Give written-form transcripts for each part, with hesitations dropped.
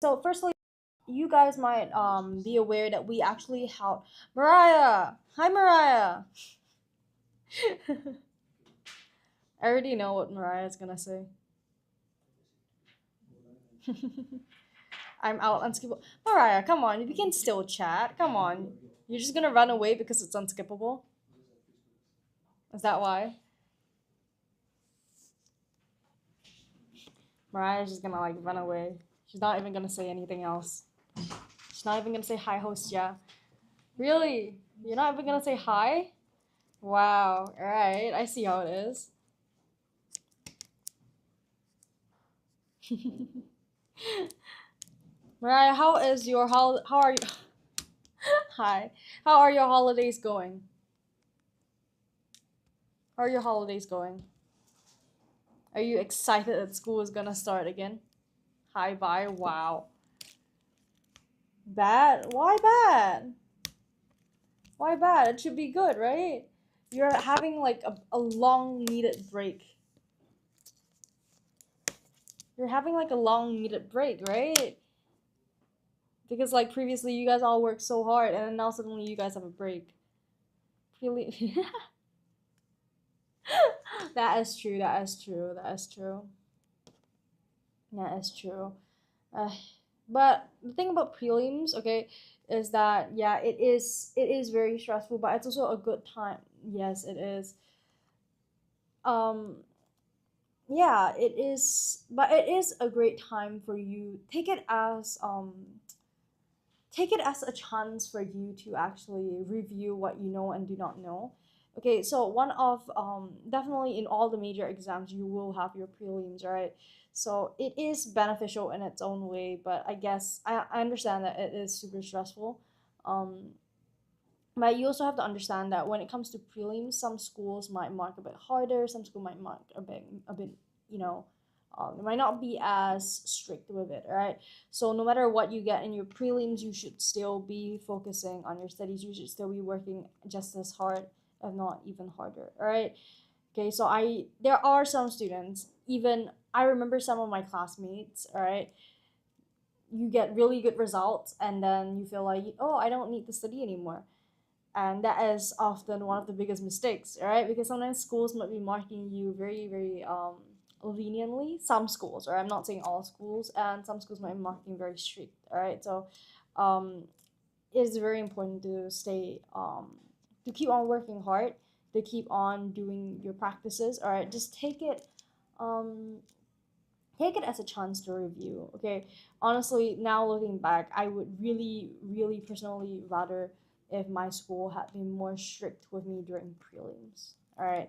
So firstly, you guys might be aware that we actually held Mariah. Hi Mariah. I already know what Mariah's gonna say. I'm out unskippable. Mariah, come on, we can still chat. Come on. You're just gonna run away because it's unskippable? Is that why? Mariah's just gonna like run away. She's not even gonna say anything else. She's not even gonna say hi, host. Yeah. Really? You're not even gonna say hi? Wow. Alright, I see how it is. Mariah, how is your how are you hi. How are your holidays going? How are your holidays going? Are you excited that school is gonna start again? Hi bye. Wow. Bad? Why bad? Why bad? It should be good, right? You're having like a long needed break. You're having like a long needed break, right? Because like previously you guys all worked so hard and then now suddenly you guys have a break. Really? That is true, that is true, that is true. That is true. Uh, but the thing about prelims, okay, is that yeah, it is very stressful, but it's also a good time. Yes, it is. Um, yeah, it is, but it is a great time for you. Take it as a chance for you to actually review what you know and do not know. Okay, so one of definitely in all the major exams you will have your prelims, right? So it is beneficial in its own way, but I guess I understand that it is super stressful. Um, but you also have to understand that when it comes to prelims, some schools might mark a bit harder, some school might mark a bit, you know, it might not be as strict with it, right? So no matter what you get in your prelims, you should still be focusing on your studies. You should still be working just as hard, if not even harder, all right? Okay, so there are some students, even I remember some of my classmates, all right, you get really good results and then you feel like, oh, I don't need to study anymore, and that is often one of the biggest mistakes, right? Because sometimes schools might be marking you very very leniently, some schools, or I'm not saying all schools, and some schools might be marking very strict, all right? So um it is very important to stay to keep on working hard, to keep on doing your practices, all right? Just um take it as a chance to review, okay? Honestly, now looking back, I would really really personally rather if my school had been more strict with me during prelims, all right?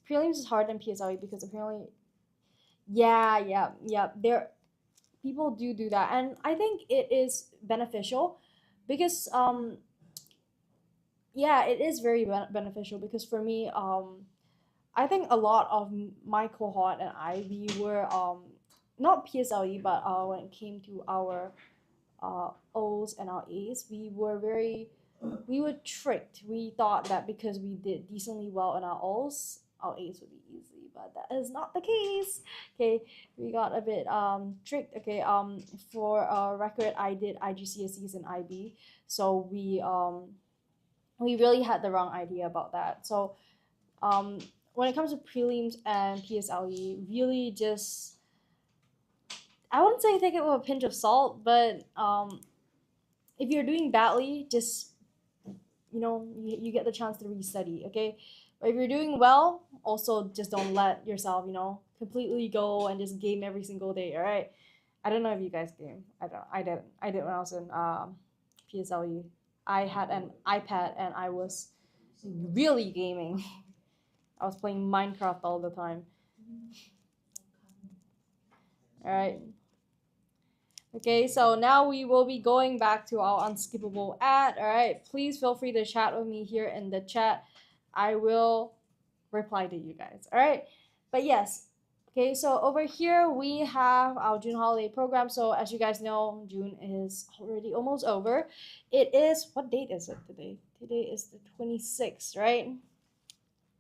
Prelims is harder than PSLE because apparently, yeah, yeah, yeah, there people do that, and I think it is beneficial because yeah, it is very beneficial because for me, I think a lot of my cohort and I, we were not PSLE, but when it came to our O's and our A's, we were tricked. We thought that because we did decently well in our O's, our A's would be easy, but that is not the case. Okay, we got a bit tricked. Okay, for record, I did IGCSEs and IB, so we really had the wrong idea about that. So um, when it comes to prelims and PSLE, really just I wouldn't say take it with a pinch of salt, but if you're doing badly, just you get the chance to restudy, okay? But if you're doing well, also just don't let yourself completely go and just game every single day. All right. I don't know if you guys game. I don't. I did when I was in PSLE. I had an iPad and I was really gaming. I was playing Minecraft all the time. All right. Okay, so now we will be going back to our unskippable ad. All right, please feel free to chat with me here in the chat. I will reply to you guys. All right, but yes, okay, so over here we have our June holiday program. So as you guys know, June is already almost over. It is, what date is it today? Today is the 26th, right?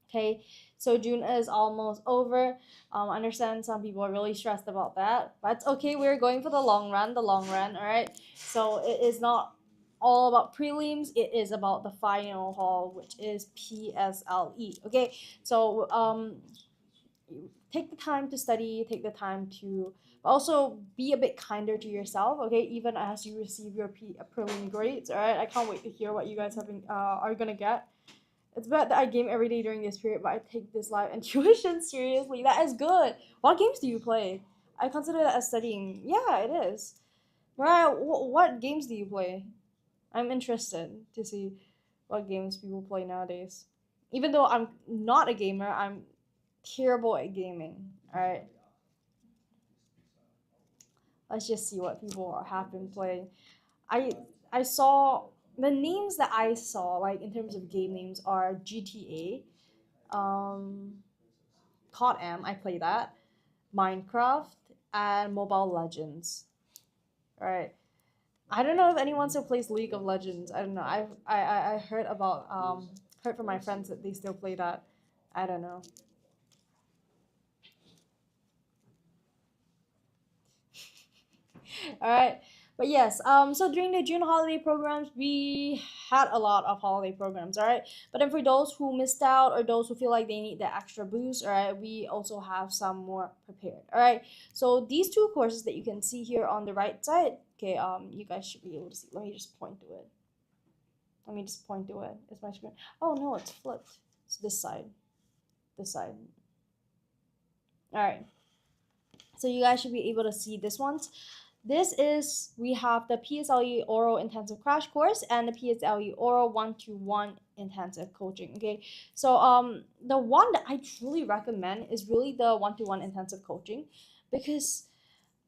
Okay, so June is almost over. I understand some people are really stressed about that, but it's okay. We're going for the long run. The long run. All right. So it is not all about prelims. It is about the final hall, which is PSLE. Okay. So take the time to study. Take the time to also be a bit kinder to yourself. Okay, even as you receive your prelim grades. All right. I can't wait to hear what you guys are gonna get. It's bad that I game every day during this period, but I take this life and tuition seriously. That is good. What games do you play? I consider that as studying. Yeah, it is. Right, what games do you play? I'm interested to see what games people play nowadays. Even though I'm not a gamer, I'm terrible at gaming. Alright, let's just see what people have been playing. I I saw the names that I saw, like in terms of game names, are GTA, COD M, I play that, Minecraft, and Mobile Legends. Right. I don't know if anyone still plays League of Legends. I don't know. I heard about heard from my friends that they still play that. I don't know. All right. But yes, so during the June holiday programs, we had a lot of holiday programs, all right? But then for those who missed out or those who feel like they need the extra boost, all right, we also have some more prepared, all right? So these two courses that you can see here on the right side, okay, you guys should be able to see. Let me just point to it. Let me just point to it. Is my screen? Oh no, it's flipped. It's this side. This side. All right. So you guys should be able to see this one. This is, we have the PSLE Oral Intensive Crash Course and the PSLE Oral One-to-One Intensive Coaching. Okay, so the one that I truly recommend is really the one-to-one intensive coaching, because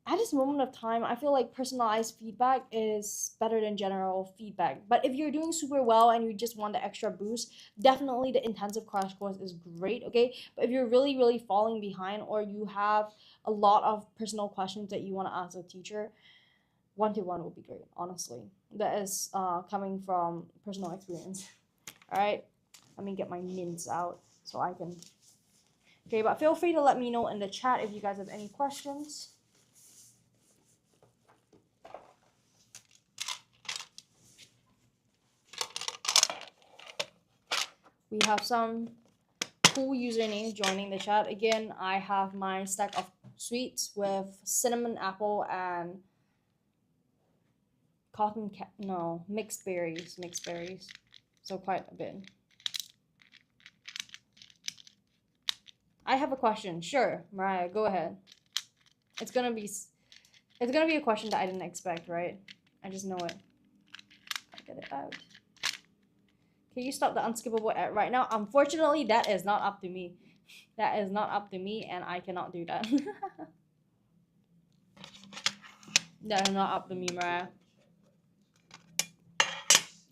at this moment of time, I feel like personalized feedback is better than general feedback. But if you're doing super well and you just want the extra boost, definitely the intensive crash course is great, okay? But if you're really, really falling behind, or you have a lot of personal questions that you want to ask a teacher, one to one will be great, honestly. That is coming from personal experience. All right, let me get my mints out so I can. Okay, but feel free to let me know in the chat if you guys have any questions. We have some cool usernames joining the chat. Again, I have my stack of sweets with cinnamon apple and mixed berries. So quite a bit. I have a question. Sure, Mariah, go ahead. It's gonna be a question that I didn't expect, right? I just know it. I'll get it out. Can you stop the unskippable ad right now? Unfortunately, that is not up to me. That is not up to me, and I cannot do that. That is not up to me, Mariah.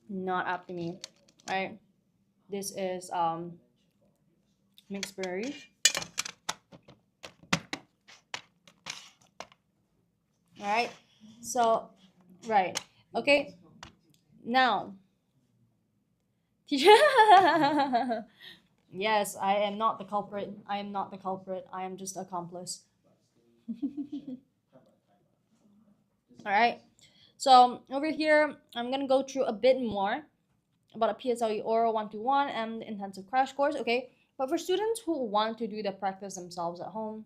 Not up to me. Right? This is mixed berries. Alright. So right. Okay. Now. Yes, I am not the culprit. I am not the culprit. I am just accomplice. Alright. So over here, I'm gonna go through a bit more about a PSLE Oral One-to-One and the intensive crash course, okay? But for students who want to do the practice themselves at home,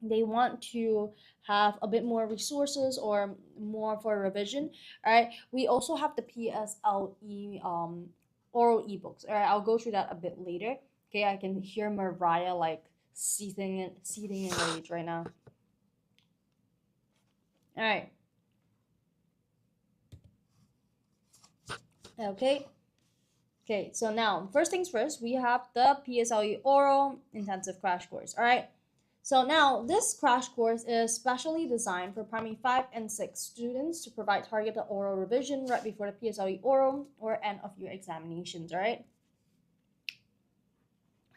they want to have a bit more resources or more for revision, all right? We also have the PSLE oral ebooks, all right? I'll go through that a bit later, okay? I can hear Mariah like seething in rage right now. All right. Okay. Okay, so now, first things first, we have the PSLE Oral Intensive Crash Course, all right? So now, this crash course is specially designed for primary 5 and 6 students to provide targeted oral revision right before the PSLE Oral or end of year examinations, all right?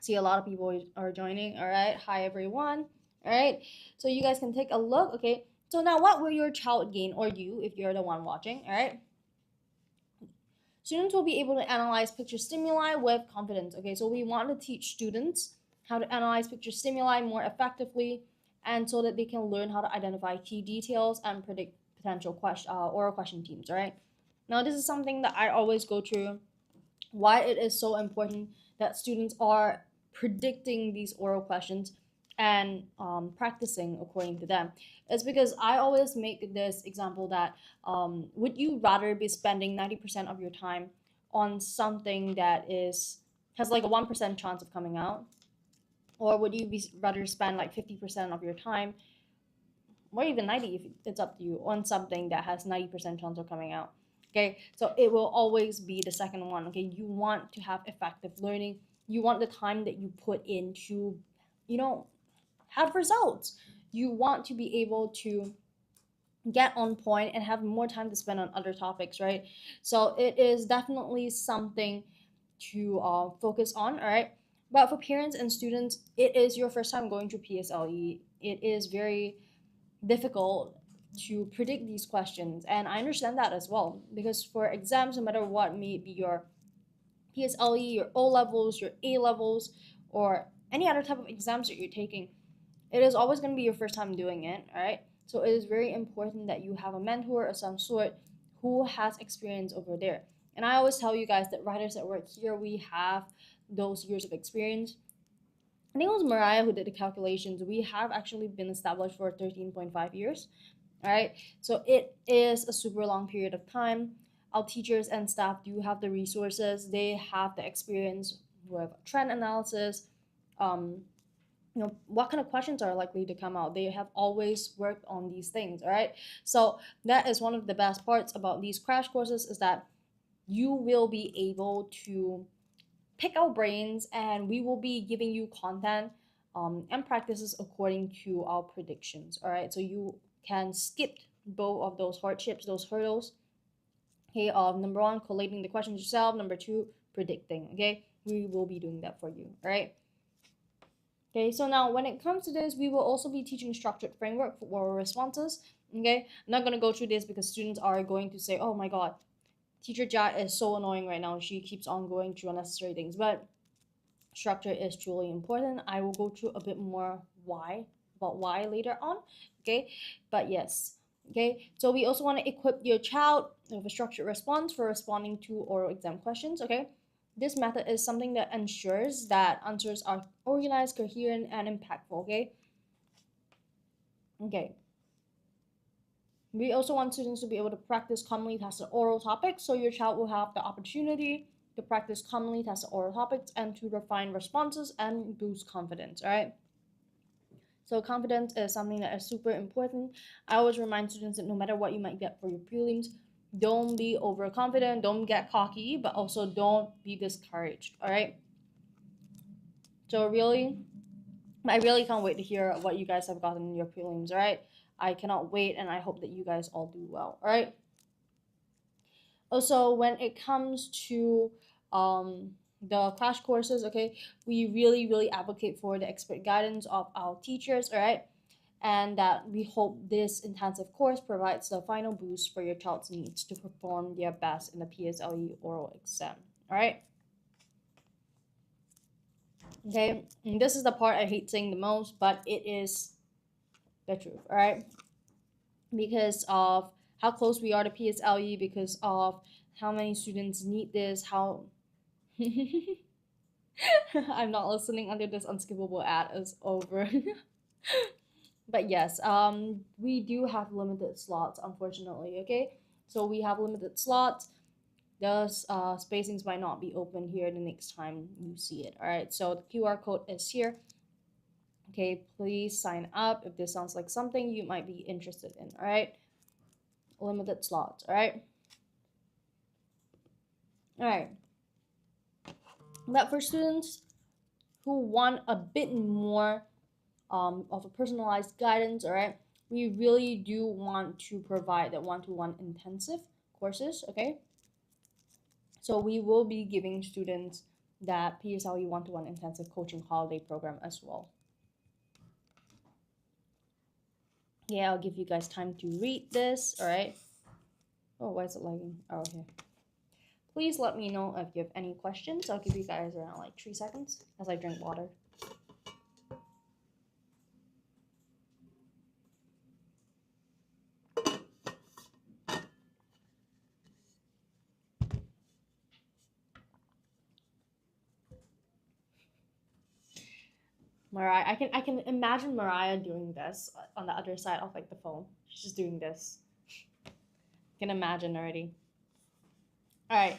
See, a lot of people are joining, all right? Hi, everyone, all right? So you guys can take a look, okay? So now, what will your child gain, or you, if you're the one watching, all right? Students will be able to analyze picture stimuli with confidence. Okay, so we want to teach students how to analyze picture stimuli more effectively, and so that they can learn how to identify key details and predict potential oral question teams. All right. Now, this is something that I always go through. Why it is so important that students are predicting these oral questions and practicing according to them is because I always make this example that would you rather be spending 90% of your time on something that has like a 1% chance of coming out, or would you be rather spend like 50% of your time, or even 90 if it's up to you, on something that has 90% chance of coming out? Okay, so it will always be the second one. Okay, you want to have effective learning. You want the time that you put into, you know, have results. You want to be able to get on point and have more time to spend on other topics, right? So it is definitely something to focus on, all right? But for parents and students, it is your first time going through PSLE. It is very difficult to predict these questions, and I understand that as well, because for exams, no matter what, may it be your PSLE, your O levels, your A levels, or any other type of exams that you're taking, it is always going to be your first time doing it, all right? So it is very important that you have a mentor of some sort who has experience over there. And I always tell you guys that writers that work here, we have those years of experience. I think it was Mariah who did the calculations. We have actually been established for 13.5 years. All right. So it is a super long period of time. Our teachers and staff do have the resources, they have the experience with trend analysis, what kind of questions are likely to come out. They have always worked on these things. All right. So that is one of the best parts about these crash courses, is that you will be able to pick our brains, and we will be giving you content and practices according to our predictions. All right, so you can skip both of those hardships, those hurdles. Okay, number one, collating the questions yourself. Number two, predicting. Okay, we will be doing that for you. All right. Okay, so now when it comes to this, we will also be teaching structured framework for oral responses. Okay, I'm not gonna go through this because students are going to say, "Oh my God, Teacher Jat is so annoying right now. She keeps on going through unnecessary things." But structure is truly important. I will go through a bit more about why later on. Okay, but yes. Okay, so we also want to equip your child with a structured response for responding to oral exam questions. Okay, this method is something that ensures that answers are organized, coherent, and impactful. Okay. We also want students to be able to practice commonly tested oral topics, so your child will have the opportunity to practice commonly tested oral topics and to refine responses and boost confidence, all right? So confidence is something that is super important. I always remind students that no matter what you might get for your prelims, don't be overconfident, don't get cocky, but also don't be discouraged, all right? So I really can't wait to hear what you guys have gotten in your prelims, all right? I cannot wait, and I hope that you guys all do well, all right? Also, when it comes to the crash courses, okay, we really advocate for the expert guidance of our teachers, all right? And that we hope this intensive course provides the final boost for your child's needs to perform their best in the PSLE oral exam, all right? Okay, and this is the part I hate saying the most, but it is the truth, all right? Because of how close we are to PSLE, because of how many students need this, how I'm not listening until this unskippable ad is over. But yes, we do have limited slots, unfortunately. Okay, so we have limited slots. Those spacings might not be open here the next time you see it. All right, so the QR code is here. Okay, please sign up if this sounds like something you might be interested in. All right, limited slots. All right. All right. But for students who want a bit more of a personalized guidance, all right, we really do want to provide that one-to-one intensive courses. Okay, so we will be giving students that PSLE one-to-one intensive coaching holiday program as well. Yeah, I'll give you guys time to read this. All right. Oh, why is it lagging? Oh, okay. Please let me know if you have any questions. I'll give you guys around like 3 seconds as I drink water. Mariah, I can imagine Mariah doing this on the other side of like the phone. She's just doing this. I can imagine already. All right.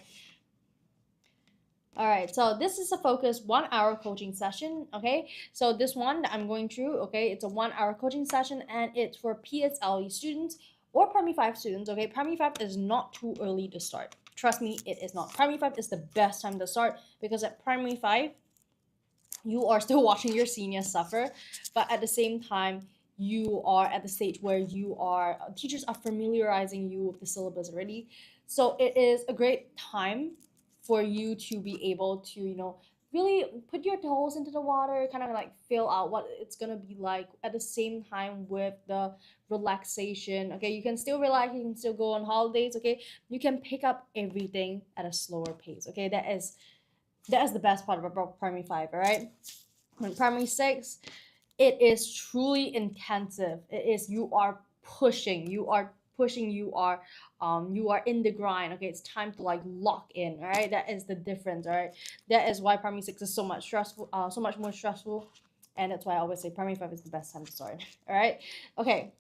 All right, so this is a focused 1 hour coaching session. Okay, so this one that I'm going through, okay, it's a 1 hour coaching session and it's for PSLE students or Primary 5 students. Okay, Primary 5 is not too early to start. Trust me, it is not. Primary 5 is the best time to start because at Primary 5, you are still watching your seniors suffer, but at the same time, you are at the stage where teachers are familiarizing you with the syllabus already. So it is a great time for you to be able to, really put your toes into the water, kind of like feel out what it's gonna be like at the same time with the relaxation. Okay, you can still relax, you can still go on holidays. Okay, you can pick up everything at a slower pace. Okay, that is the best part about Primary 5, all right? In Primary 6, it is truly intensive. It is, you are pushing, you are in the grind. Okay, it's time to like lock in. All right, that is the difference. All right, that is why Primary 6 is so much more stressful, and that's why I always say Primary 5 is the best time to start. All right, okay.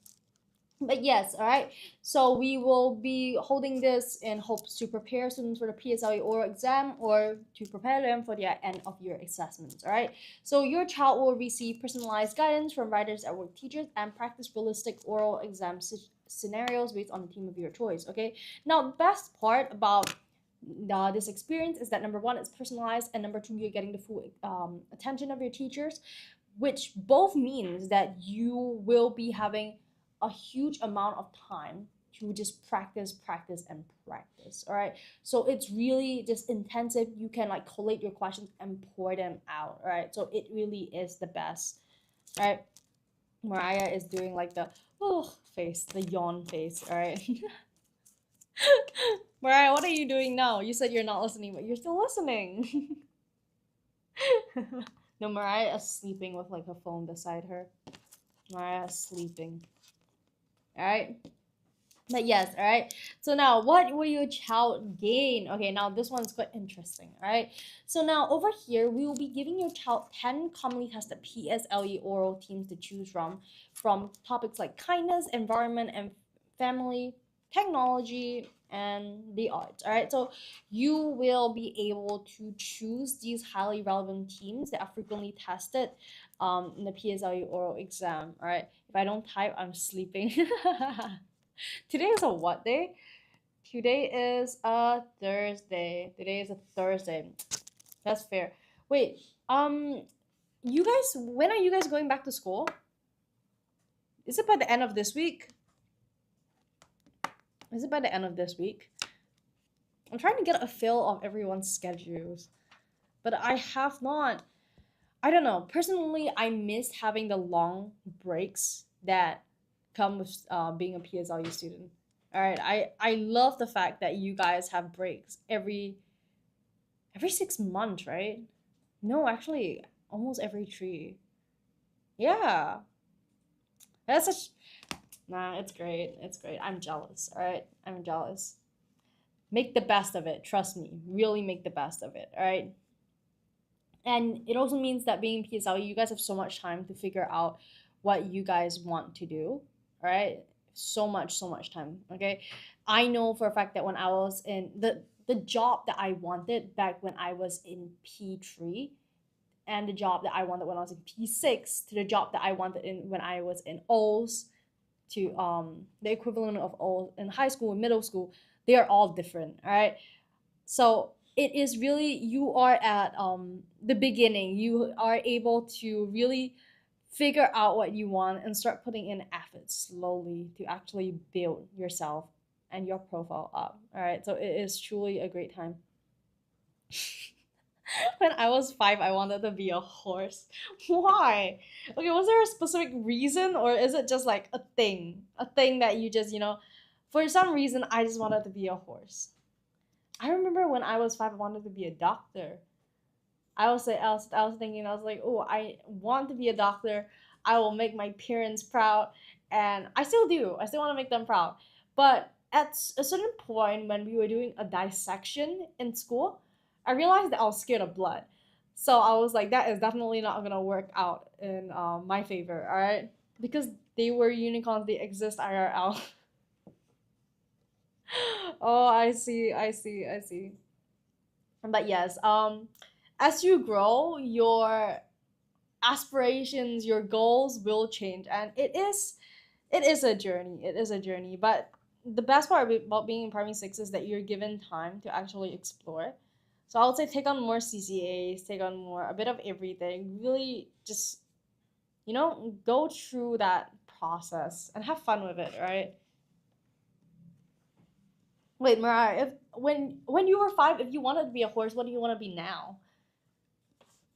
But yes, all right, so we will be holding this in hopes to prepare students for the PSLE oral exam or to prepare them for their end of year assessments. All right, so your child will receive personalized guidance from writers at work teachers and practice realistic oral exam scenarios based on the theme of your choice. Okay, now the best part about this experience is that number one, it's personalized, and number two, you're getting the full attention of your teachers, which both means that you will be having a huge amount of time to just practice and practice. All right, so it's really just intensive. You can like collate your questions and pour them out. All right, so it really is the best. All right, Mariah is doing like the face, the yawn face. All right. Mariah, what are you doing now? You said you're not listening, but you're still listening. No, Mariah is sleeping with like her phone beside her. Mariah is sleeping. All right, but yes, all right, so now what will your child gain? Okay, now this one's quite interesting. All right, so now over here we will be giving your child 10 commonly tested PSLE oral themes to choose from topics like kindness, environment and family, technology, and the arts. All right, so you will be able to choose these highly relevant themes that are frequently tested in the PSLE oral exam. All right, if I don't type, I'm sleeping. Today is a what day? Today is a Thursday. Today is a Thursday. That's fair. Wait, you guys, when are you guys going back to school? Is it by the end of this week? Is it by the end of this week? I'm trying to get a feel of everyone's schedules, but I have not. I don't know. Personally, I miss having the long breaks that come with being a PSLE student. All right, I love the fact that you guys have breaks every 6 months, right? No, actually, almost every 3. Yeah, that's such. Nah, it's great. It's great. I'm jealous. All right, I'm jealous. Make the best of it. Trust me. Really make the best of it. All right. And it also means that being PSLE, you guys have so much time to figure out what you guys want to do. All right, so much time. Okay, I know for a fact that when I was in the job that I wanted back when I was in P3, and the job that I wanted when I was in P6, to the job that I wanted when I was in O's, to the equivalent of O's in high school and middle school, they are all different. All right, so it is really, you are at the beginning. You are able to really figure out what you want and start putting in effort slowly to actually build yourself and your profile up. All right, so it is truly a great time. When I was 5, I wanted to be a horse. Why? Okay, was there a specific reason, or is it just like a thing that you just, for some reason I just wanted to be a horse? I remember when I was 5, I wanted to be a doctor. I was thinking, I was like, oh, I want to be a doctor. I will make my parents proud, and I still do. I still want to make them proud. But at a certain point, when we were doing a dissection in school, I realized that I was scared of blood. So I was like, that is definitely not gonna work out in my favor. All right, because they were unicorns, they exist IRL. Oh, I see, I see, I see. But yes, as you grow, your aspirations, your goals will change, and it is a journey. It is a journey, but the best part about being in primary six is that you're given time to actually explore. So I would say take on more CCAs, take on more a bit of everything. Really, just go through that process and have fun with it, right? Wait, Mariah, if when you were 5, if you wanted to be a horse, what do you want to be now?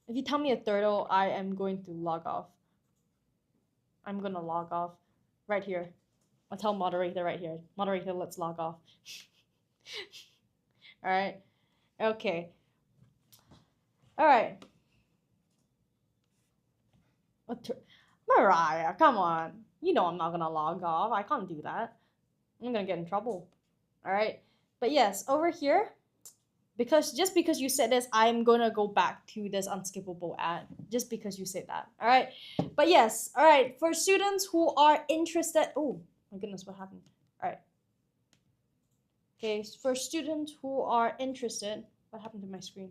If you tell me a turtle, I am going to log off. I'm gonna log off right here. I'll tell moderator right here. Moderator, let's log off. All right. Okay. All right. Mariah, come on. You know I'm not gonna log off. I can't do that. I'm gonna get in trouble. All right. But yes, over here, because just because you said this, I'm gonna go back to this unskippable ad. Just because you said that. All right. But yes, all right. For students who are interested, oh my goodness, what happened? All right. Okay, for students who are interested, what happened to my screen?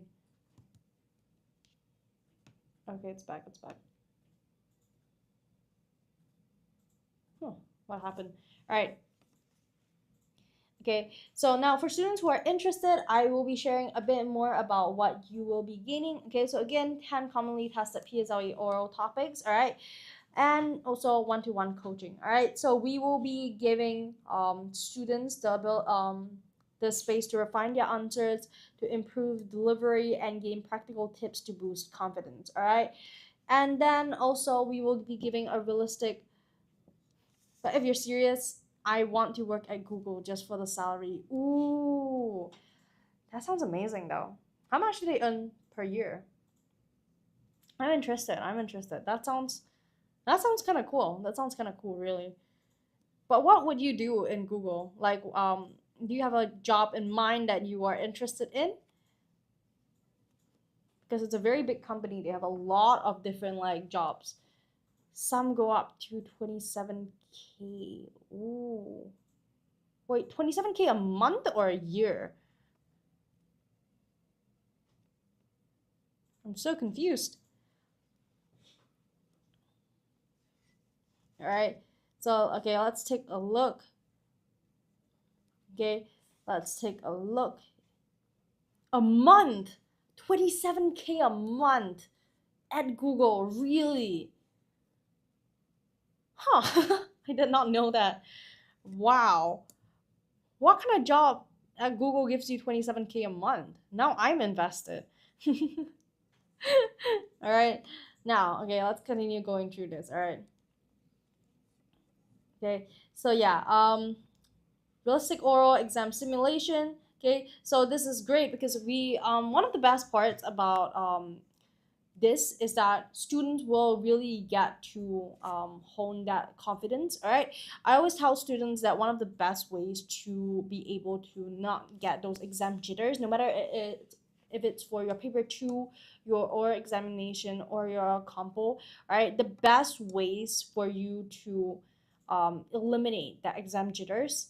Okay, it's back. It's back. Oh, what happened? All right. Okay, so now for students who are interested, I will be sharing a bit more about what you will be gaining. Okay, so again, 10 commonly tested PSLE oral topics, all right, and also one-to-one coaching, all right. So we will be giving students the space to refine their answers, to improve delivery, and gain practical tips to boost confidence, all right. And then also we will be giving a realistic, but if you're serious, I want to work at Google just for the salary. Ooh, that sounds amazing though. How much do they earn per year? I'm interested. I'm interested. That sounds kind of cool. That sounds kind of cool, really. But what would you do in Google? Like, do you have a job in mind that you are interested in? Because it's a very big company. They have a lot of different like jobs. Some go up to 27K. Ooh. Wait, 27K a month or a year? I'm so confused. All right. So, okay, let's take a look. Okay, let's take a look. A month. 27K a month at Google. Really? Huh. I did not know that. Wow. What kind of job at Google gives you 27K a month? Now I'm invested. All right. Now, okay, let's continue going through this. All right. Okay. So yeah, realistic oral exam simulation. Okay. So this is great because we one of the best parts about this is that students will really get to hone that confidence. All right, I always tell students that one of the best ways to be able to not get those exam jitters, no matter if it's for your paper 2, your oral examination, or your compo, all right, the best ways for you to eliminate that exam jitters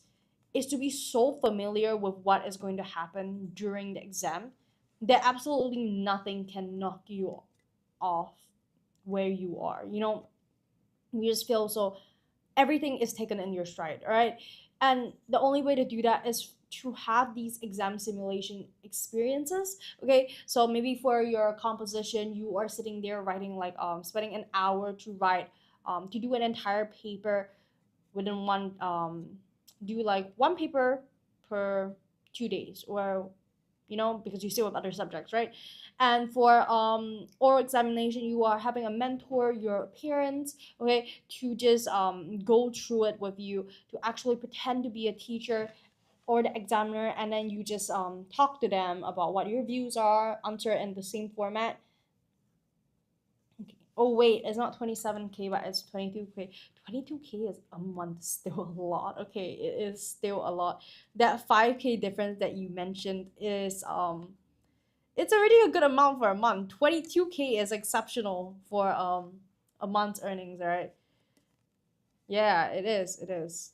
is to be so familiar with what is going to happen during the exam that absolutely nothing can knock you off where you are. You just feel so everything is taken in your stride, all right? And the only way to do that is to have these exam simulation experiences. Okay, so maybe for your composition, you are sitting there writing like spending an hour to write to do an entire paper within one do like one paper per 2 days, or because you still have other subjects, right? And for oral examination, you are having a mentor, your parents, okay, to just go through it with you, to actually pretend to be a teacher, or the examiner, and then you just talk to them about what your views are, answer in the same format. Okay. Oh wait, it's not 27K, but it's 22K. 22K is a month, still a lot. Okay, it is still a lot. That 5K difference that you mentioned is it's already a good amount for a month. 22K is exceptional for a month's earnings, right? Yeah, it is. It is.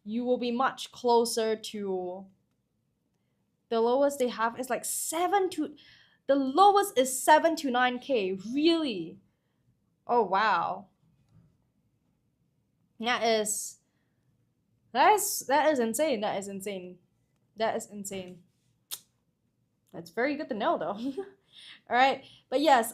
You will be much closer to the lowest they have is like 7 to the lowest is 7 to 9K. Really? Oh wow. That is that is insane. That is insane. That is insane. That's very good to know though. All right. But yes,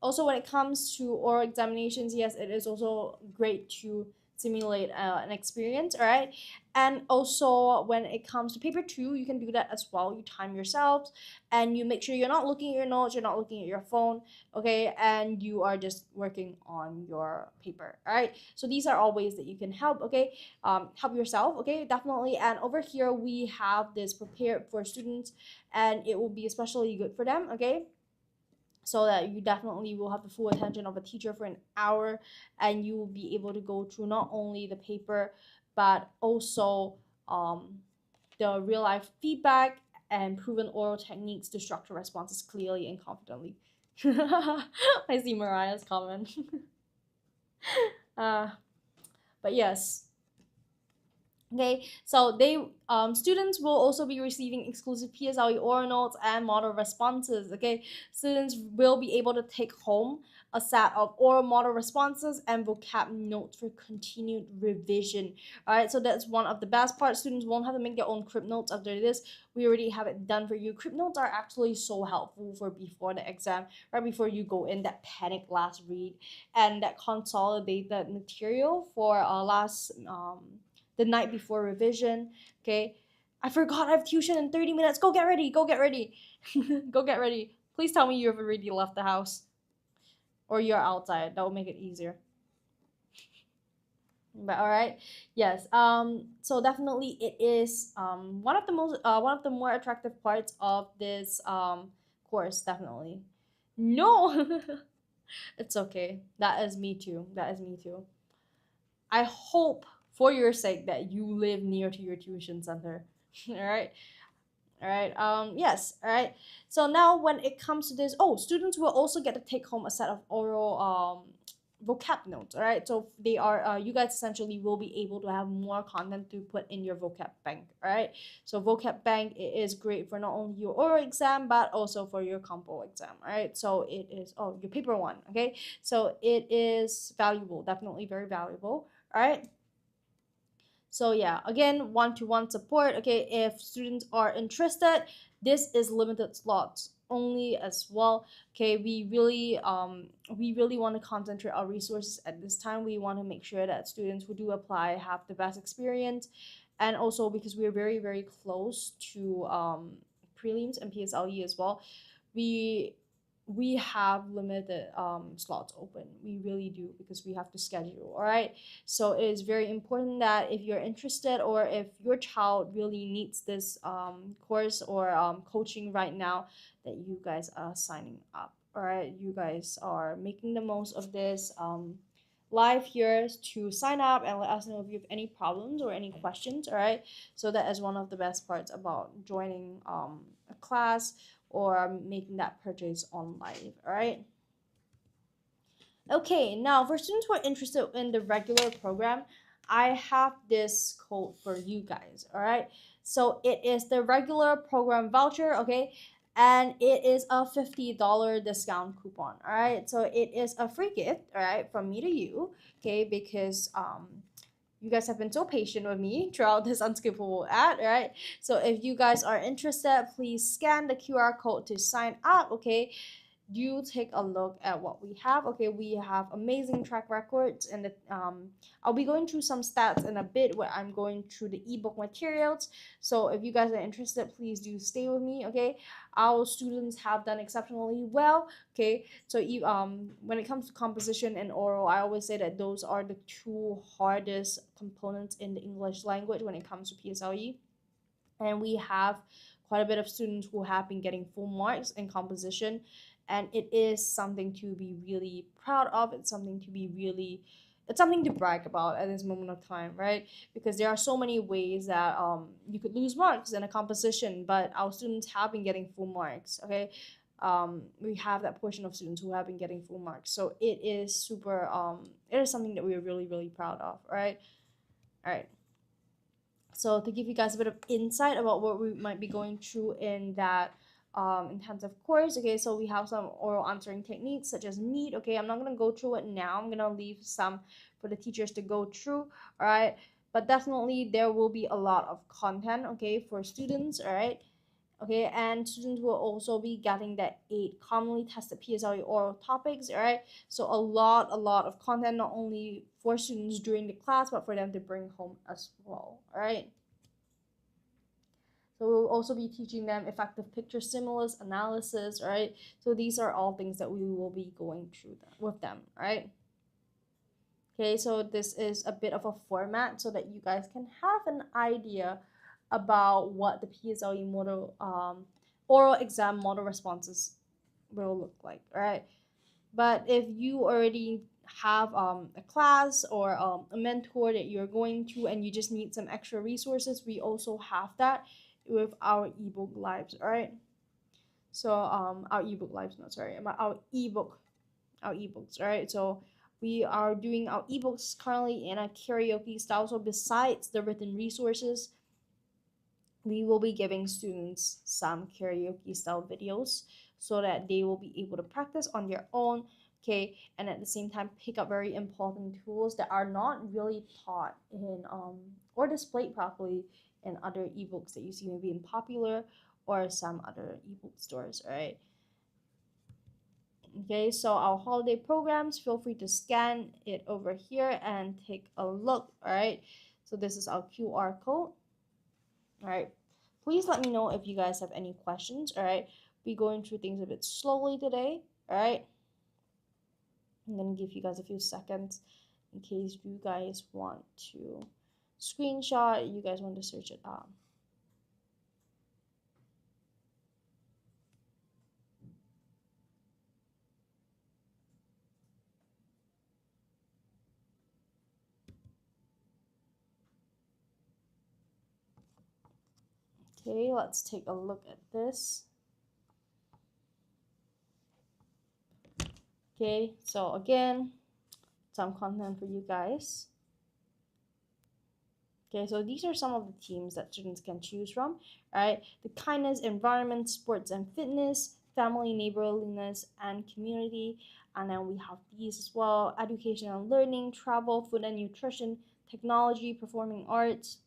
also when it comes to oral examinations, yes, it is also great to simulate an experience, all right? And also when it comes to paper 2, you can do that as well. You time yourselves and you make sure you're not looking at your notes, you're not looking at your phone, okay? And you are just working on your paper, all right? So these are all ways that you can help, okay? Help yourself, okay? Definitely. And over here we have this prepared for students, and it will be especially good for them, okay? So that you definitely will have the full attention of a teacher for an hour, and you will be able to go through not only the paper but also the real life feedback and proven oral techniques to structure responses clearly and confidently. I see Mariah's comment. uh, but yes, okay, so they students will also be receiving exclusive PSLE oral notes and model responses. Okay, students will be able to take home a set of oral model responses and vocab notes for continued revision. All right, so that's one of the best parts. Students won't have to make their own crib notes after this. We already have it done for you. Crib notes are actually so helpful for before the exam, right before you go in, that panic last read and that consolidated material for last the night before revision. Okay, I forgot I have tuition in 30 minutes. Go get ready. Go get ready. Go get ready. Please tell me you have already left the house or you're outside. That will make it easier. But all right, yes. So definitely it is one of the more attractive parts of this course. Definitely. No, it's okay. That is me too. That is me too. I hope for your sake that you live near to your tuition center. All right. All right. Yes. All right. So now when it comes to this, oh, students will also get to take home a set of oral vocab notes. All right. So they are you guys essentially will be able to have more content to put in your vocab bank. All right. So vocab bank is great for not only your oral exam but also for your compo exam. All right. So it is your paper one. Okay. So it is valuable. Definitely very valuable. All right. So yeah, again, one-to-one support. Okay, if students are interested, this is limited slots only as well. Okay, we really want to concentrate our resources at this time. We want to make sure that students who do apply have the best experience, and also because we are very close to prelims and PSLE as well, we we have limited slots open. We really do, because we have to schedule. All right, so it is very important that if you're interested or if your child really needs this course or coaching right now, that you guys are signing up. All right, you guys are making the most of this live here to sign up and let us know if you have any problems or any questions. All right, so that is one of the best parts about joining a class or making that purchase online. All right. Okay, now for students who are interested in the regular program, I have this code for you guys. All right, so it is the regular program voucher. Okay, and it is a $50 discount coupon. All right, so it is a free gift. All right, from me to you. Okay, because you guys have been so patient with me throughout this unskippable ad, right? So if you guys are interested, please scan the QR code to sign up. Okay, you take a look at what we have. Okay, we have amazing track records, and I'll be going through some stats in a bit where I'm going through the ebook materials. So if you guys are interested, please do stay with me. Okay, our students have done exceptionally well. Okay, so when it comes to composition and oral, I always say that those are the two hardest components in the English language when it comes to PSLE. and we have quite a bit of students who have been getting full marks in composition, and it is something to be really proud of. It's something to brag about at this moment of time, right? Because there are so many ways that you could lose marks in a composition, but our students have been getting full marks. Okay, we have that portion of students who have been getting full marks, so it is super it is something that we are really really proud of, right? All right, so to give you guys a bit of insight about what we might be going through in that intensive course, okay, so we have some oral answering techniques such as meet. Okay, I'm not going to go through it now. I'm going to leave some for the teachers to go through, all right? But definitely there will be a lot of content, okay, for students, all right? Okay, and students will also be getting that 8 commonly tested PSLE oral topics, all right? So a lot of content, not only for students during the class, but for them to bring home as well, all right? So we'll also be teaching them effective picture stimulus analysis, all right? So these are all things that we will be going through with them, all right? Okay, so this is a bit of a format so that you guys can have an idea about what the PSLE model oral exam model responses will look like, all right? But if you already have a class or a mentor that you're going to and you just need some extra resources, we also have that with our ebook lives, all right? So our ebook lives, not sorry, our ebooks, all right? So we are doing our ebooks currently in a karaoke style. So besides the written resources, we will be giving students some karaoke style videos so that they will be able to practice on their own, okay, and at the same time pick up very important tools that are not really taught in or displayed properly in other ebooks that you see maybe in Popular or some other ebook stores, all right? Okay, so our holiday programs, feel free to scan it over here and take a look, all right? So this is our QR code, all right? Please let me know if you guys have any questions, all right? We're going through things a bit slowly today, all right? I'm gonna give you guys a few seconds in case you guys want to screenshot, you guys want to search it up. Okay, let's take a look at this. Okay, so again, some content for you guys. Okay, so these are some of the teams that students can choose from, right? The kindness, environment, sports and fitness, family, neighborliness, and community. And then we have these as well: education and learning, travel, food and nutrition, technology, performing arts.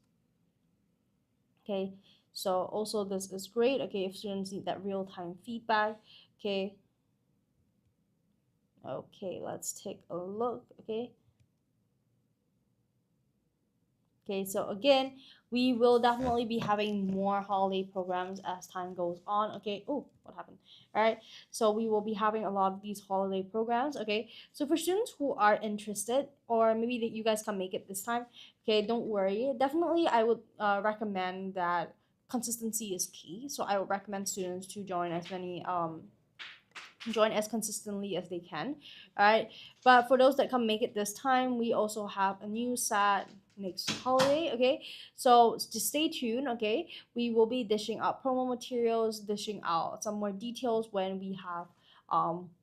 Okay, so also this is great, okay, if students need that real-time feedback, okay. Okay, let's take a look, okay. Okay, so again, we will definitely be having more holiday programs as time goes on, okay. Oh, what happened? All right, so we will be having a lot of these holiday programs, okay. So for students who are interested, or maybe that you guys can make it this time, okay, don't worry. Definitely, I would recommend that consistency is key. So I would recommend students to join as consistently as they can, all right? But for those that can make it this time, we also have a new set next holiday, okay? So just stay tuned, okay? We will be dishing out promo materials, dishing out some more details when we have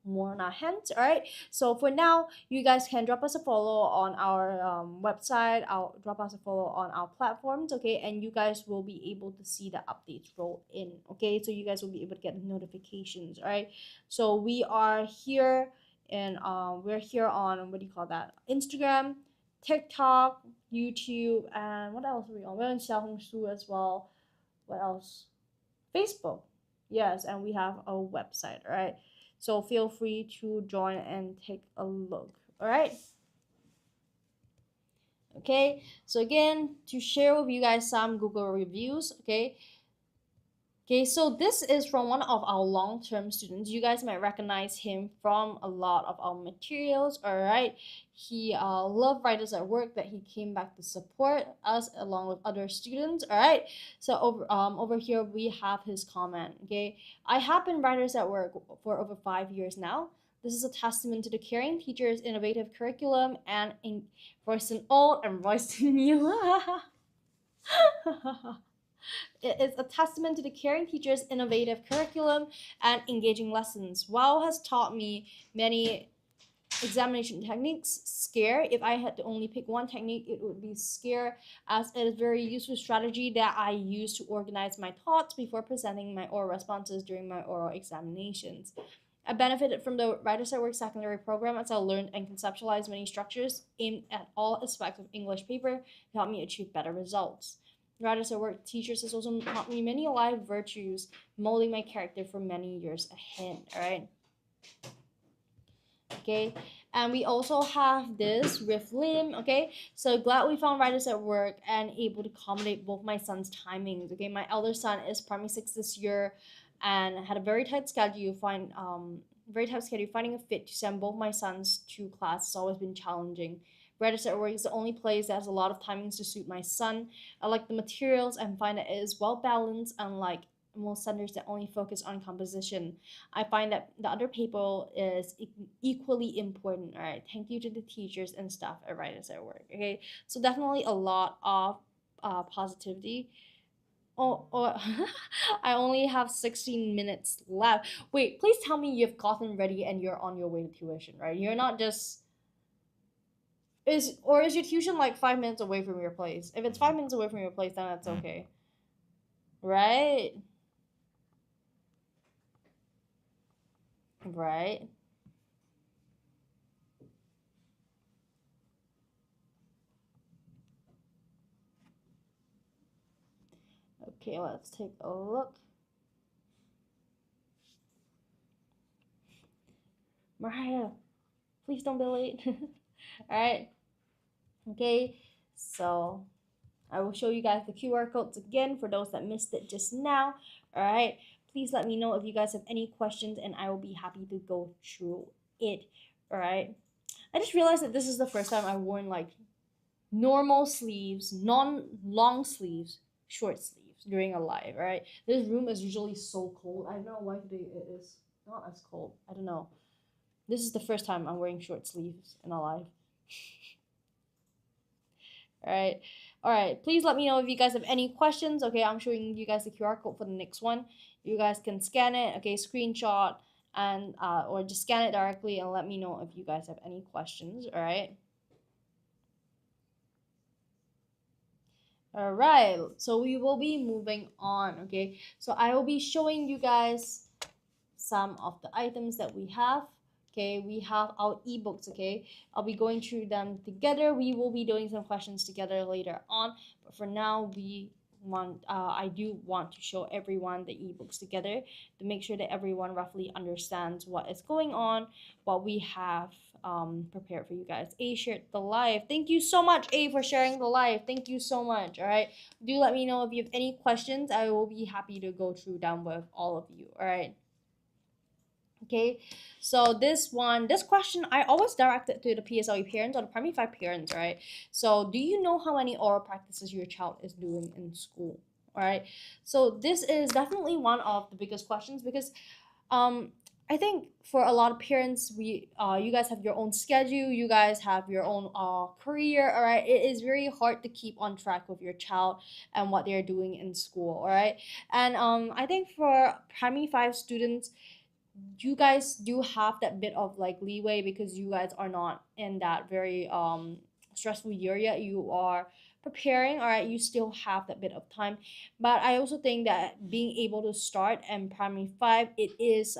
more on our hands, all right? So for now, you guys can drop us a follow on our website. I'll drop us a follow on our platforms, okay? And you guys will be able to see the updates roll in, okay? So you guys will be able to get notifications, all right? So we are here, and we're here on, what do you call that, Instagram, TikTok, YouTube, and what else are we on? We're on Xiaohongshu as well. What else? Facebook. Yes, and we have a website, all right? So feel free to join and take a look, all right? Okay, so again, to share with you guys some Google reviews, okay? Okay, so this is from one of our long-term students. You guys might recognize him from a lot of our materials. All right, he loved Writers at Work, that he came back to support us along with other students. All right, so over here we have his comment. Okay, I have been Writers at Work for over 5 years now. This is a testament to the caring teachers' innovative curriculum and in voice in old and voice in new. It is a testament to the caring teacher's innovative curriculum and engaging lessons. WOW has taught me many examination techniques. SCARE, if I had to only pick one technique, it would be SCARE, as it is a very useful strategy that I use to organize my thoughts before presenting my oral responses during my oral examinations. I benefited from the Writers at Work secondary program as I learned and conceptualized many structures aimed at all aspects of English paper to help me achieve better results. Writers at Work teachers has also taught me many life virtues, molding my character for many years ahead. All right. Okay, and we also have this with Lim. Okay, so glad we found Writers at Work and able to accommodate both my son's timings. Okay, my elder son is primary six this year and had a very tight schedule. Finding a fit to send both my sons to class has always been challenging. Writers at Work is the only place that has a lot of timings to suit my son. I like the materials and find that it is well balanced, unlike most centers that only focus on composition. I find that the other people is equally important. All right, thank you to the teachers and staff at Writers at Work. Okay, so definitely a lot of positivity. Oh, I only have 16 minutes left. Wait, please tell me you've gotten ready and you're on your way to tuition, right? You're not just is your tuition like 5 minutes away from your place? If it's 5 minutes away from your place, then that's okay, right? Right. Okay, let's take a look. Mariah, please don't be late. All right. Okay, so I will show you guys the QR codes again for those that missed it just now. All right, please let me know if you guys have any questions and I will be happy to go through it. All right, I just realized that this is the first time I've worn like normal sleeves, non-long sleeves, short sleeves during a live. All right, this room is usually so cold. I don't know why today it is not as cold. I don't know. This is the first time I'm wearing short sleeves in a live. All right. All right. Please let me know if you guys have any questions. Okay, I'm showing you guys the QR code for the next one. You guys can scan it. Okay, screenshot and or just scan it directly and let me know if you guys have any questions. All right. All right. So we will be moving on. Okay. So I will be showing you guys some of the items that we have. Okay, we have our ebooks. Okay, I'll be going through them together. We will be doing some questions together later on, but for now I do want to show everyone the ebooks together to make sure that everyone roughly understands what is going on, what we have prepared for you guys. A shared the live. Thank you so much, A, for sharing the live. Thank you so much. All right, do let me know if you have any questions. I will be happy to go through them with all of you. All right. Okay, so this question, I always direct it to the PSLE parents or the primary 5 parents, right? So do you know how many oral practices your child is doing in school? All right, so this is definitely one of the biggest questions because I think for a lot of parents, you guys have your own schedule, you guys have your own career, all right? It is very hard to keep on track with your child and what they're doing in school, all right? And I think for primary 5 students, you guys do have that bit of like leeway because you guys are not in that very stressful year yet. You are preparing, all right, you still have that bit of time, but I also think that being able to start in primary 5, it is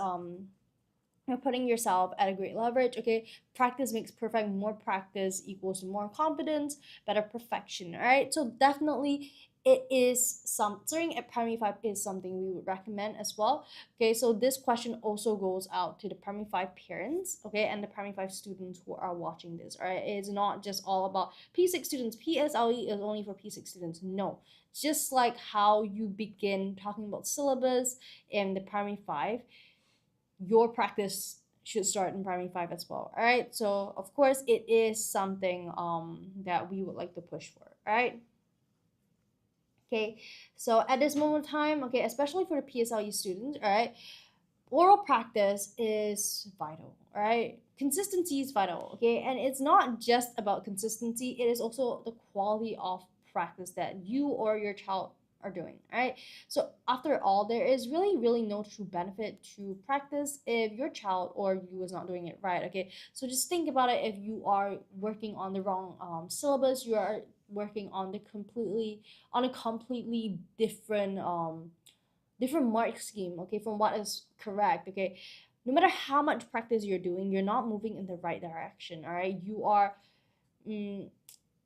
you're putting yourself at a great leverage. Okay, practice makes perfect. More practice equals more confidence, better perfection. All right, so definitely it is some starting at primary 5 is something we would recommend as well. Okay, so this question also goes out to the primary 5 parents, okay, and the primary 5 students who are watching this. All right, it's not just all about P6 students. PSLE is only for P6 students. No, just like how you begin talking about syllabus in the primary 5, your practice should start in primary 5 as well. All right, so of course it is something that we would like to push for. All right. Okay, so at this moment of time, okay, especially for the PSLE students, all right, oral practice is vital, all right? Consistency is vital, okay? And it's not just about consistency, it is also the quality of practice that you or your child are doing, all right? So after all, there is really no true benefit to practice if your child or you is not doing it right, okay? So just think about it. If you are working on the wrong syllabus, you are working on a completely different mark scheme, okay, from what is correct, okay. No matter how much practice you're doing, you're not moving in the right direction, all right. You are mm,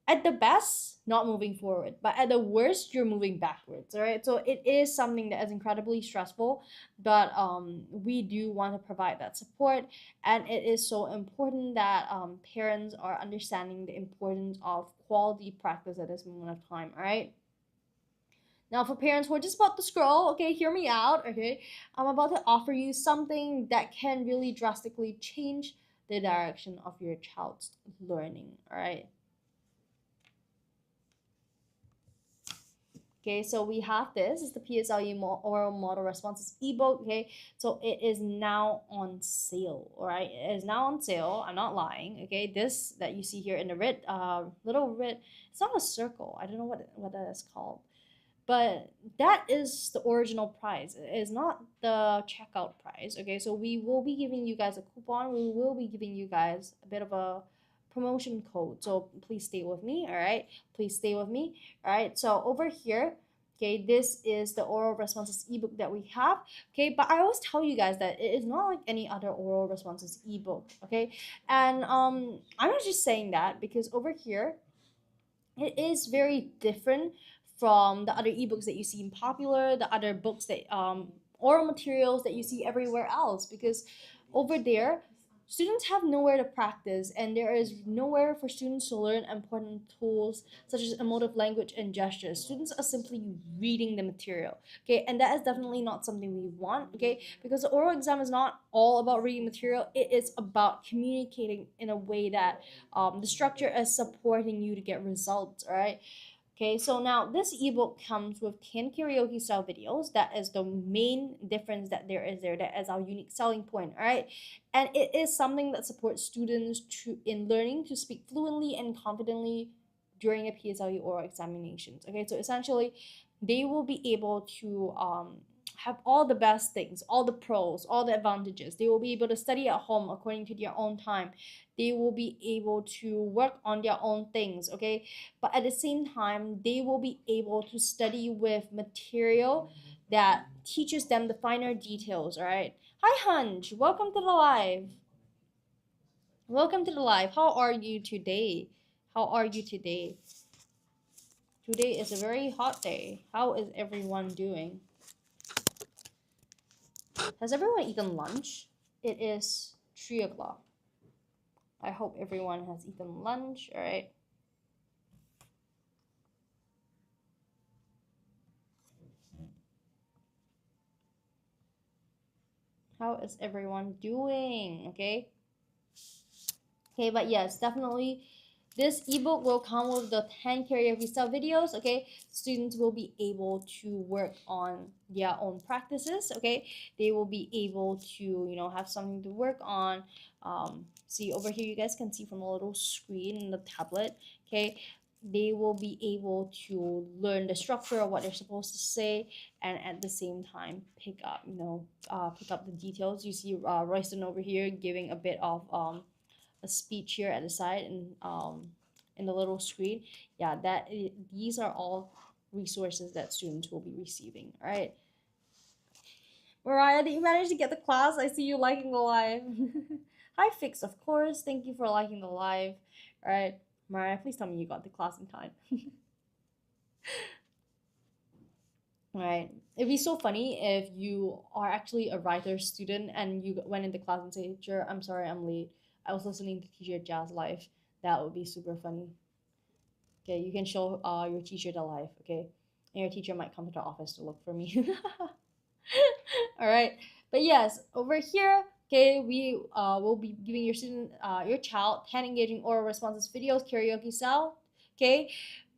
at the best not moving forward, but at the worst you're moving backwards, all right. So it is something that is incredibly stressful, but we do want to provide that support, and it is so important that parents are understanding the importance of quality practice at this moment of time, all right. Now, for parents who are just about to scroll, okay, hear me out, okay? I'm about to offer you something that can really drastically change the direction of your child's learning, all right? Okay, so we have this is the PSLE oral model responses ebook. Okay, so it is now on sale. All right, it is now on sale. I'm not lying. Okay, this that you see here in the red, little red. It's not a circle. I don't know what that is called, but that is the original price. It is not the checkout price. Okay, so we will be giving you guys a coupon. We will be giving you guys a bit of a promotion code, so please stay with me. All right, please stay with me. All right, so over here, okay, this is the oral responses ebook that we have. Okay, but I always tell you guys that it is not like any other oral responses ebook. Okay, and I'm not just saying that because over here it is very different from the other ebooks that you see in popular, the other books that oral materials that you see everywhere else, because over there students have nowhere to practice, and there is nowhere for students to learn important tools such as emotive language and gestures. Students are simply reading the material, okay, and that is definitely not something we want, okay, because the oral exam is not all about reading material. It is about communicating in a way that the structure is supporting you to get results, all right. Okay, so now this ebook comes with 10 karaoke style videos. That is the main difference that there is there. That is our unique selling point, all right? And it is something that supports students in learning to speak fluently and confidently during a PSLE oral examinations. Okay, so essentially they will be able to have all the best things, all the pros, all the advantages. They will be able to study at home according to their own time. They will be able to work on their own things, okay? But at the same time, they will be able to study with material that teaches them the finer details, all right? Hi, Hunch. Welcome to the live. Welcome to the live. How are you today? How are you today? Today is a very hot day. How is everyone doing? Has everyone eaten lunch? It is 3 o'clock. I hope everyone has eaten lunch, all right? How is everyone doing? Okay. Okay, but yes, definitely this ebook will come with the 10 karaoke style videos, okay? Students will be able to work on their own practices, okay? They will be able to, have something to work on. See over here, you guys can see from a little screen in the tablet, okay? They will be able to learn the structure of what they're supposed to say, and at the same time pick up the details. You see Royston over here giving a bit of a speech here at the side, and in the little screen. Yeah, these are all resources that students will be receiving. All right, Mariah, did you manage to get the class? I see you liking the live. Hi, Fix, of course. Thank you for liking the live. All right, Mariah, please tell me you got the class in time. Right. It'd be so funny if you are actually a writer student and you went into class and say, "Teacher, I'm sorry, I'm late. I was listening to Teacher Jazz live." That would be super funny. Okay, you can show your teacher the live. Okay, and your teacher might come to the office to look for me. All right, but yes, over here, okay, we will be giving your student, your child, 10 engaging oral responses videos, karaoke style. Okay,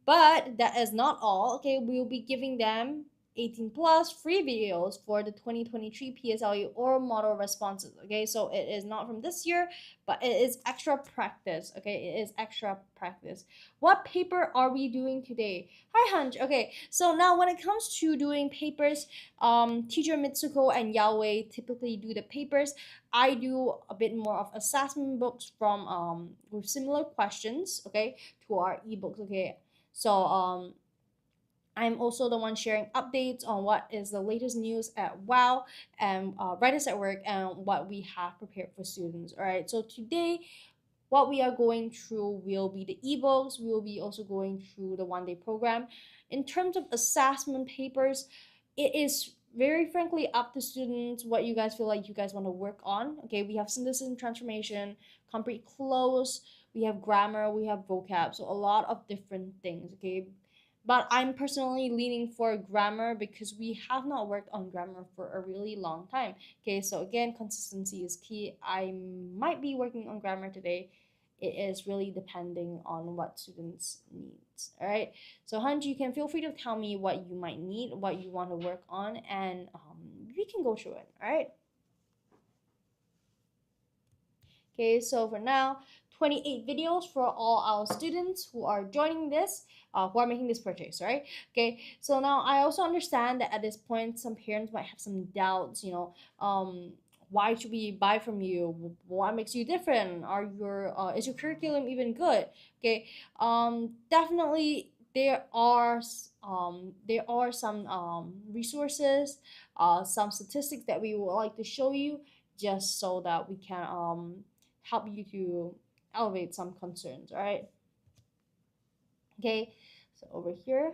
but that is not all. Okay, we will be giving them 18 plus free videos for the 2023 PSLE oral model responses. Okay, so it is not from this year, but it is extra practice. Okay, it is extra practice. What paper are we doing today? Hi, Hunch. Okay, so now when it comes to doing papers, teacher Mitsuko and Yahweh typically do the papers. I do a bit more of assessment books from with similar questions. Okay, to our ebooks. Okay, so I'm also the one sharing updates on what is the latest news at WOW and Writers at Work and what we have prepared for students. All right, so today what we are going through will be the ebooks. We will be also going through the 1 day program. In terms of assessment papers, it is very frankly up to students what you guys feel like you guys want to work on. Okay, we have synthesis and transformation, complete close, we have grammar, we have vocab, so a lot of different things. Okay, but I'm personally leaning for grammar because we have not worked on grammar for a really long time. Okay, so again, consistency is key. I might be working on grammar today. It is really depending on what students needs. All right, so Hanji, you can feel free to tell me what you might need, what you want to work on, and we can go through it. All right. Okay, so for now, 28 videos for all our students who are joining this, who are making this purchase, right? Okay, so now I also understand that at this point, some parents might have some doubts, why should we buy from you? What makes you different? Is your curriculum even good? Okay, definitely there are some resources, some statistics that we would like to show you just so that we can help you to elevate some concerns. All right. Okay, so over here,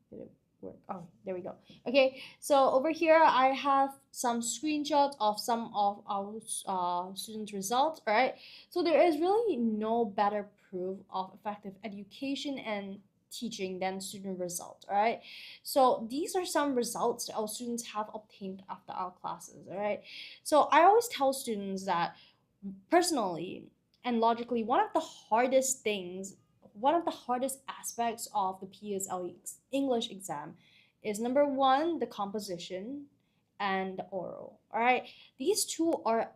did it work? Oh, there we go. Okay, so over here I have some screenshots of some of our students results. All right, so there is really no better proof of effective education and teaching than student results. All right, so these are some results that our students have obtained after our classes. All right, so I always tell students that personally and logically, one of the hardest aspects of the PSLE English exam is number one, the composition and the oral. All right, these two are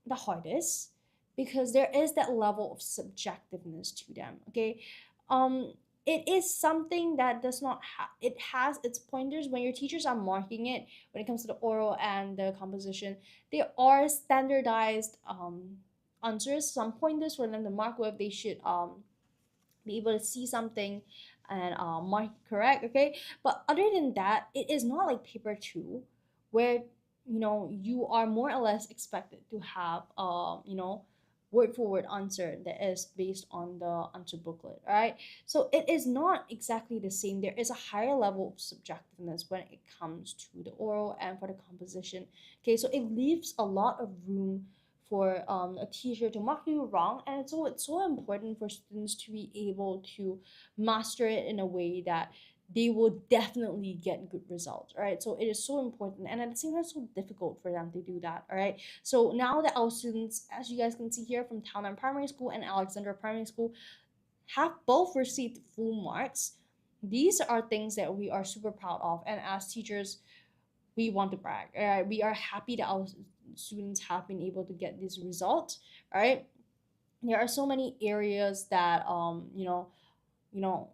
the hardest because there is that level of subjectiveness to them. Okay, um, it is something that does not have it has its pointers when your teachers are marking it when it comes to the oral and the composition. There are standardized answers, some pointers for them to mark with. They should be able to see something and mark correct. Okay, but other than that, it is not like paper two where you are more or less expected to have word for word answer that is based on the answer booklet. All right, so it is not exactly the same. There is a higher level of subjectiveness when it comes to the oral and for the composition. Okay, so it leaves a lot of room for a teacher to mark you wrong, and it's so important for students to be able to master it in a way that they will definitely get good results. All right, so it is so important and at the same time so difficult for them to do that. All right, so now that our students, as you guys can see here, from Townland Primary School and Alexandra Primary School have both received full marks, these are things that we are super proud of, and as teachers we want to brag. All right, we are happy that our students have been able to get this result. All right, there are so many areas that you know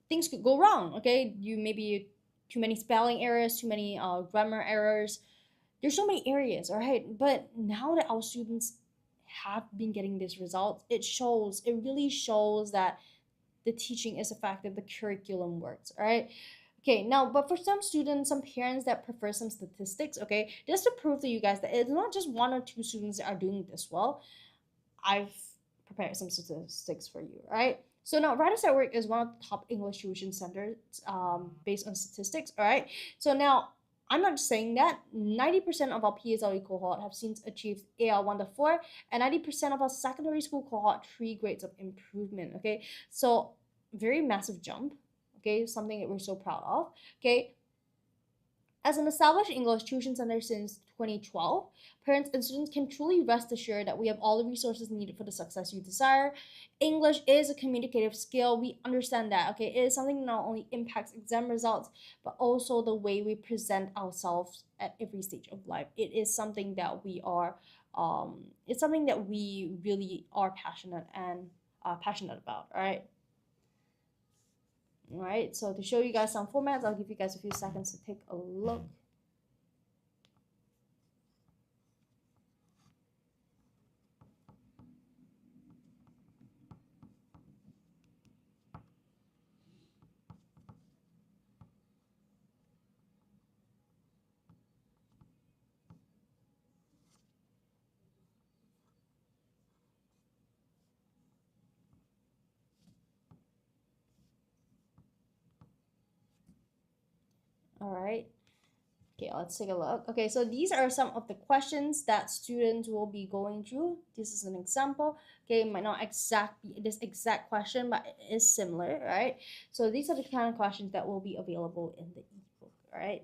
things could go wrong. Okay, you maybe too many spelling errors, too many grammar errors. There's so many areas. All right, but now that our students have been getting these results, it really shows that the teaching is effective, the curriculum works. All right, okay, now, but for some students, some parents that prefer some statistics, okay, just to prove to you guys that it's not just one or two students that are doing this well. I've prepare some statistics for you, right? So now Writers at Work is one of the top English tuition centers based on statistics, all right? So now I'm not just saying that 90% of our PSLE cohort have since achieved AL 1 to 4, and 90% of our secondary school cohort 3 grades of improvement, okay? So very massive jump, okay? Something that we're so proud of, okay? As an established English tuition center since 2012, parents and students can truly rest assured that we have all the resources needed for the success you desire. English is a communicative skill. We understand that, okay? It is something that not only impacts exam results, but also the way we present ourselves at every stage of life. It is something that we are, it's something that we really are passionate about, all right? All right, so to show you guys some formats, I'll give you guys a few seconds to take a look. All right. Okay, let's take a look. Okay, so these are some of the questions that students will be going through. This is an example. Okay, it might not be this exact question, but it is similar, right? So these are the kind of questions that will be available in the ebook, all right?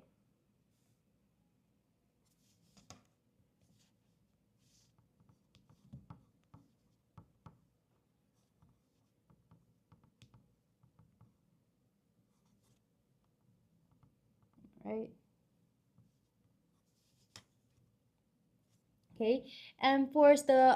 Right. Okay, and for the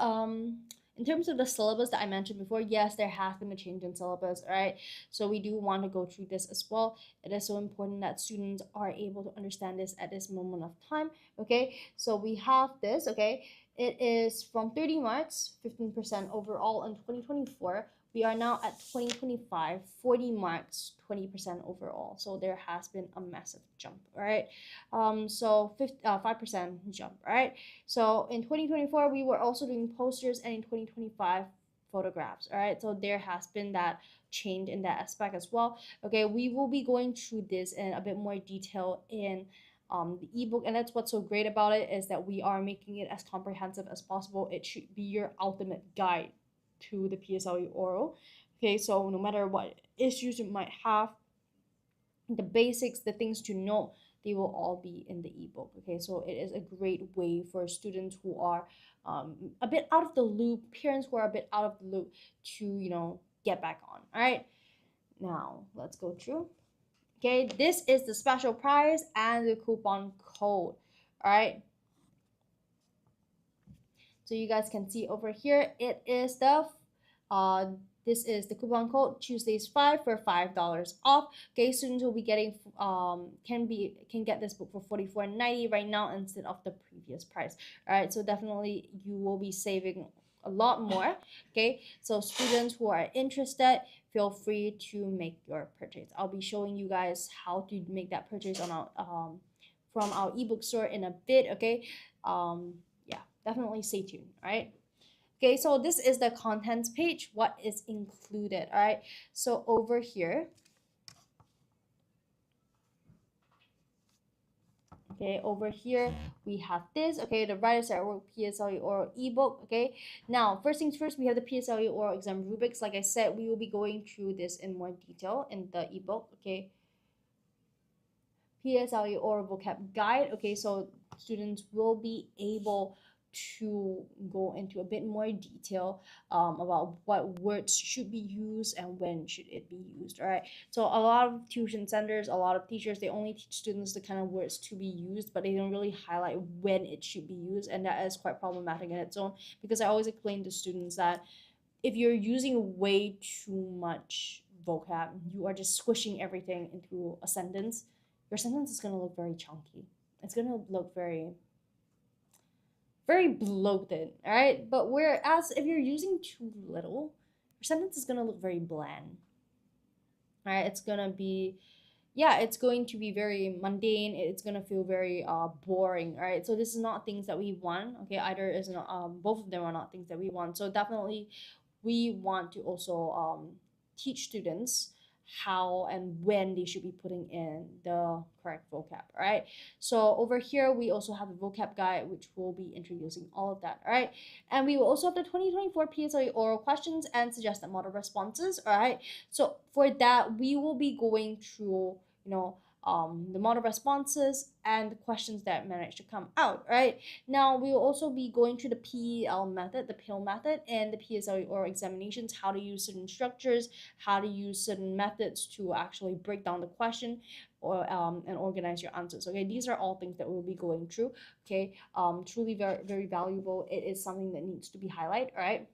in terms of the syllabus that I mentioned before, yes, there has been a change in syllabus, all right? So we do want to go through this as well. It is so important that students are able to understand this at this moment of time, okay? So we have this, okay? It is from 30 marks, 15% overall in 2024. We are now at 2025, 40 marks, 20% overall. So there has been a massive jump, all right? So 5% jump, right? So in 2024, we were also doing posters, and in 2025, photographs, all right? So there has been that change in that aspect as well. Okay, we will be going through this in a bit more detail in the ebook, and that's what's so great about it, is that we are making it as comprehensive as possible. It should be your ultimate guide to the PSLE oral. Okay, so no matter what issues you might have, the basics, the things to know, they will all be in the ebook. Okay, so it is a great way for students who are a bit out of the loop, parents who are a bit out of the loop, to get back on. All right, now let's go through. Okay, this is the special price and the coupon code. All right, so you guys can see over here, it is the this is the coupon code Tuesdays 5 for $5 off. Okay, students will be getting can get this book for $44.90 right now instead of the previous price. All right, so definitely you will be saving a lot more. Okay, so students who are interested, feel free to make your purchase. I'll be showing you guys how to make that purchase on our from our ebook store in a bit. Okay, yeah, definitely stay tuned. All right. Okay, so this is the contents page, what is included, all right? So over here, okay, over here, we have this, okay, the Writers at Work PSLE oral ebook, okay? Now, first things first, we have the PSLE oral exam rubrics. Like I said, we will be going through this in more detail in the ebook, okay? PSLE oral vocab guide, okay, so students will be able to go into a bit more detail about what words should be used and when should it be used. All right, so a lot of tuition centers, a lot of teachers, they only teach students the kind of words to be used, but they don't really highlight when it should be used, and that is quite problematic in its own, because I always explain to students that if you're using way too much vocab, you are just squishing everything into a sentence. Your sentence is going to look very chunky. It's going to look very bloated, all right? But whereas if you're using too little, your sentence is gonna look very bland. All right, it's gonna be, yeah, it's going to be very mundane. It's gonna feel very boring. All right, so this is not things that we want. Okay, either is not both of them are not things that we want. So definitely, we want to also teach students how and when they should be putting in the correct vocab. All right, so over here we also have a vocab guide which will be introducing all of that. All right, and we will also have the 2024 PSLE oral questions and suggested model responses. All right, so for that we will be going through, the model responses and the questions that managed to come out. Right, now we will also be going through the PEL method, the PIL method, and the PSLE oral examinations, how to use certain structures, how to use certain methods to actually break down the question or and organize your answers. Okay, these are all things that we'll be going through. Okay, truly very, very valuable. It is something that needs to be highlighted. All right,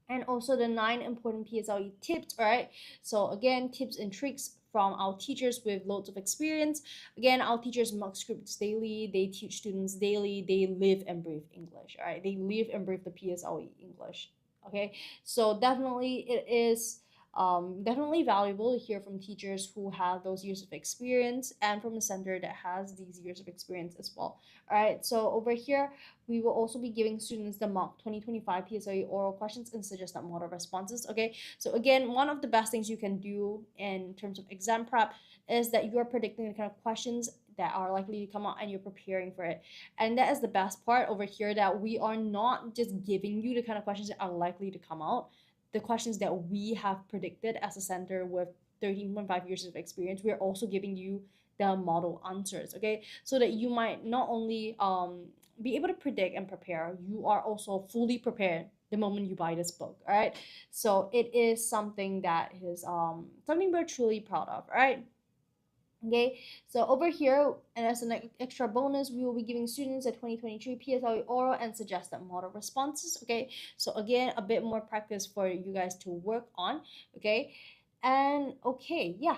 and also the 9 important PSLE tips. All right, so again, tips and tricks from our teachers with loads of experience. Again, our teachers mock scripts daily, they teach students daily, they live and breathe English. All right, they live and breathe the PSLE English. Okay, so definitely it is definitely valuable to hear from teachers who have those years of experience and from a center that has these years of experience as well. All right, so over here we will also be giving students the mock 2025 PSLE oral questions and suggested model responses. Okay, so again, one of the best things you can do in terms of exam prep is that you are predicting the kind of questions that are likely to come out and you're preparing for it. And that is the best part over here, that we are not just giving you the kind of questions that are likely to come out, the questions that we have predicted as a center with 13.5 years of experience. We're also giving you the model answers, okay, so that you might not only be able to predict and prepare, you are also fully prepared the moment you buy this book. All right, so it is something that is something we're truly proud of. All right, okay, so over here, and as an extra bonus, we will be giving students a 2023 PSLE oral and suggested model responses. Okay, so again, a bit more practice for you guys to work on. Okay, and okay, yeah,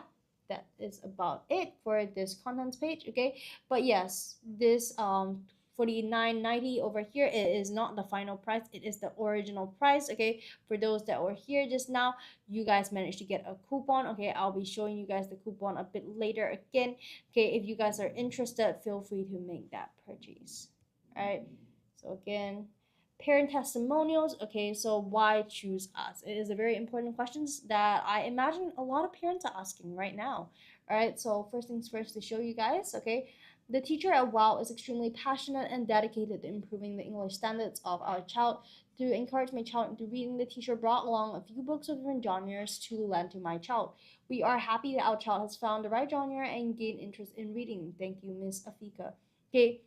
that is about it for this contents page. Okay, but yes, this 49.90 over here, it is not the final price, it is the original price. Okay, for those that were here just now, you guys managed to get a coupon. Okay, I'll be showing you guys the coupon a bit later again. Okay, if you guys are interested, feel free to make that purchase. All right, so again, parent testimonials. Okay, so why choose us? It is a very important question that I imagine a lot of parents are asking right now. All right, so first things first, to show you guys. Okay, the teacher at WOW is extremely passionate and dedicated to improving the English standards of our child. To encourage my child into reading, the teacher brought along a few books of different genres to lend to my child. We are happy that our child has found the right genre and gained interest in reading. Thank you, Miss Afika. Okay,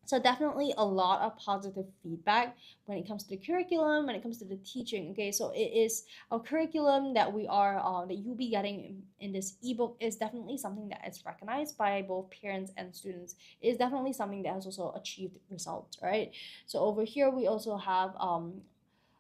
so definitely a lot of positive feedback when it comes to the curriculum, when it comes to the teaching. Okay, so it is a curriculum that we are that you'll be getting in this ebook is definitely something that is recognized by both parents and students. It is definitely something that has also achieved results. Right, so over here we also have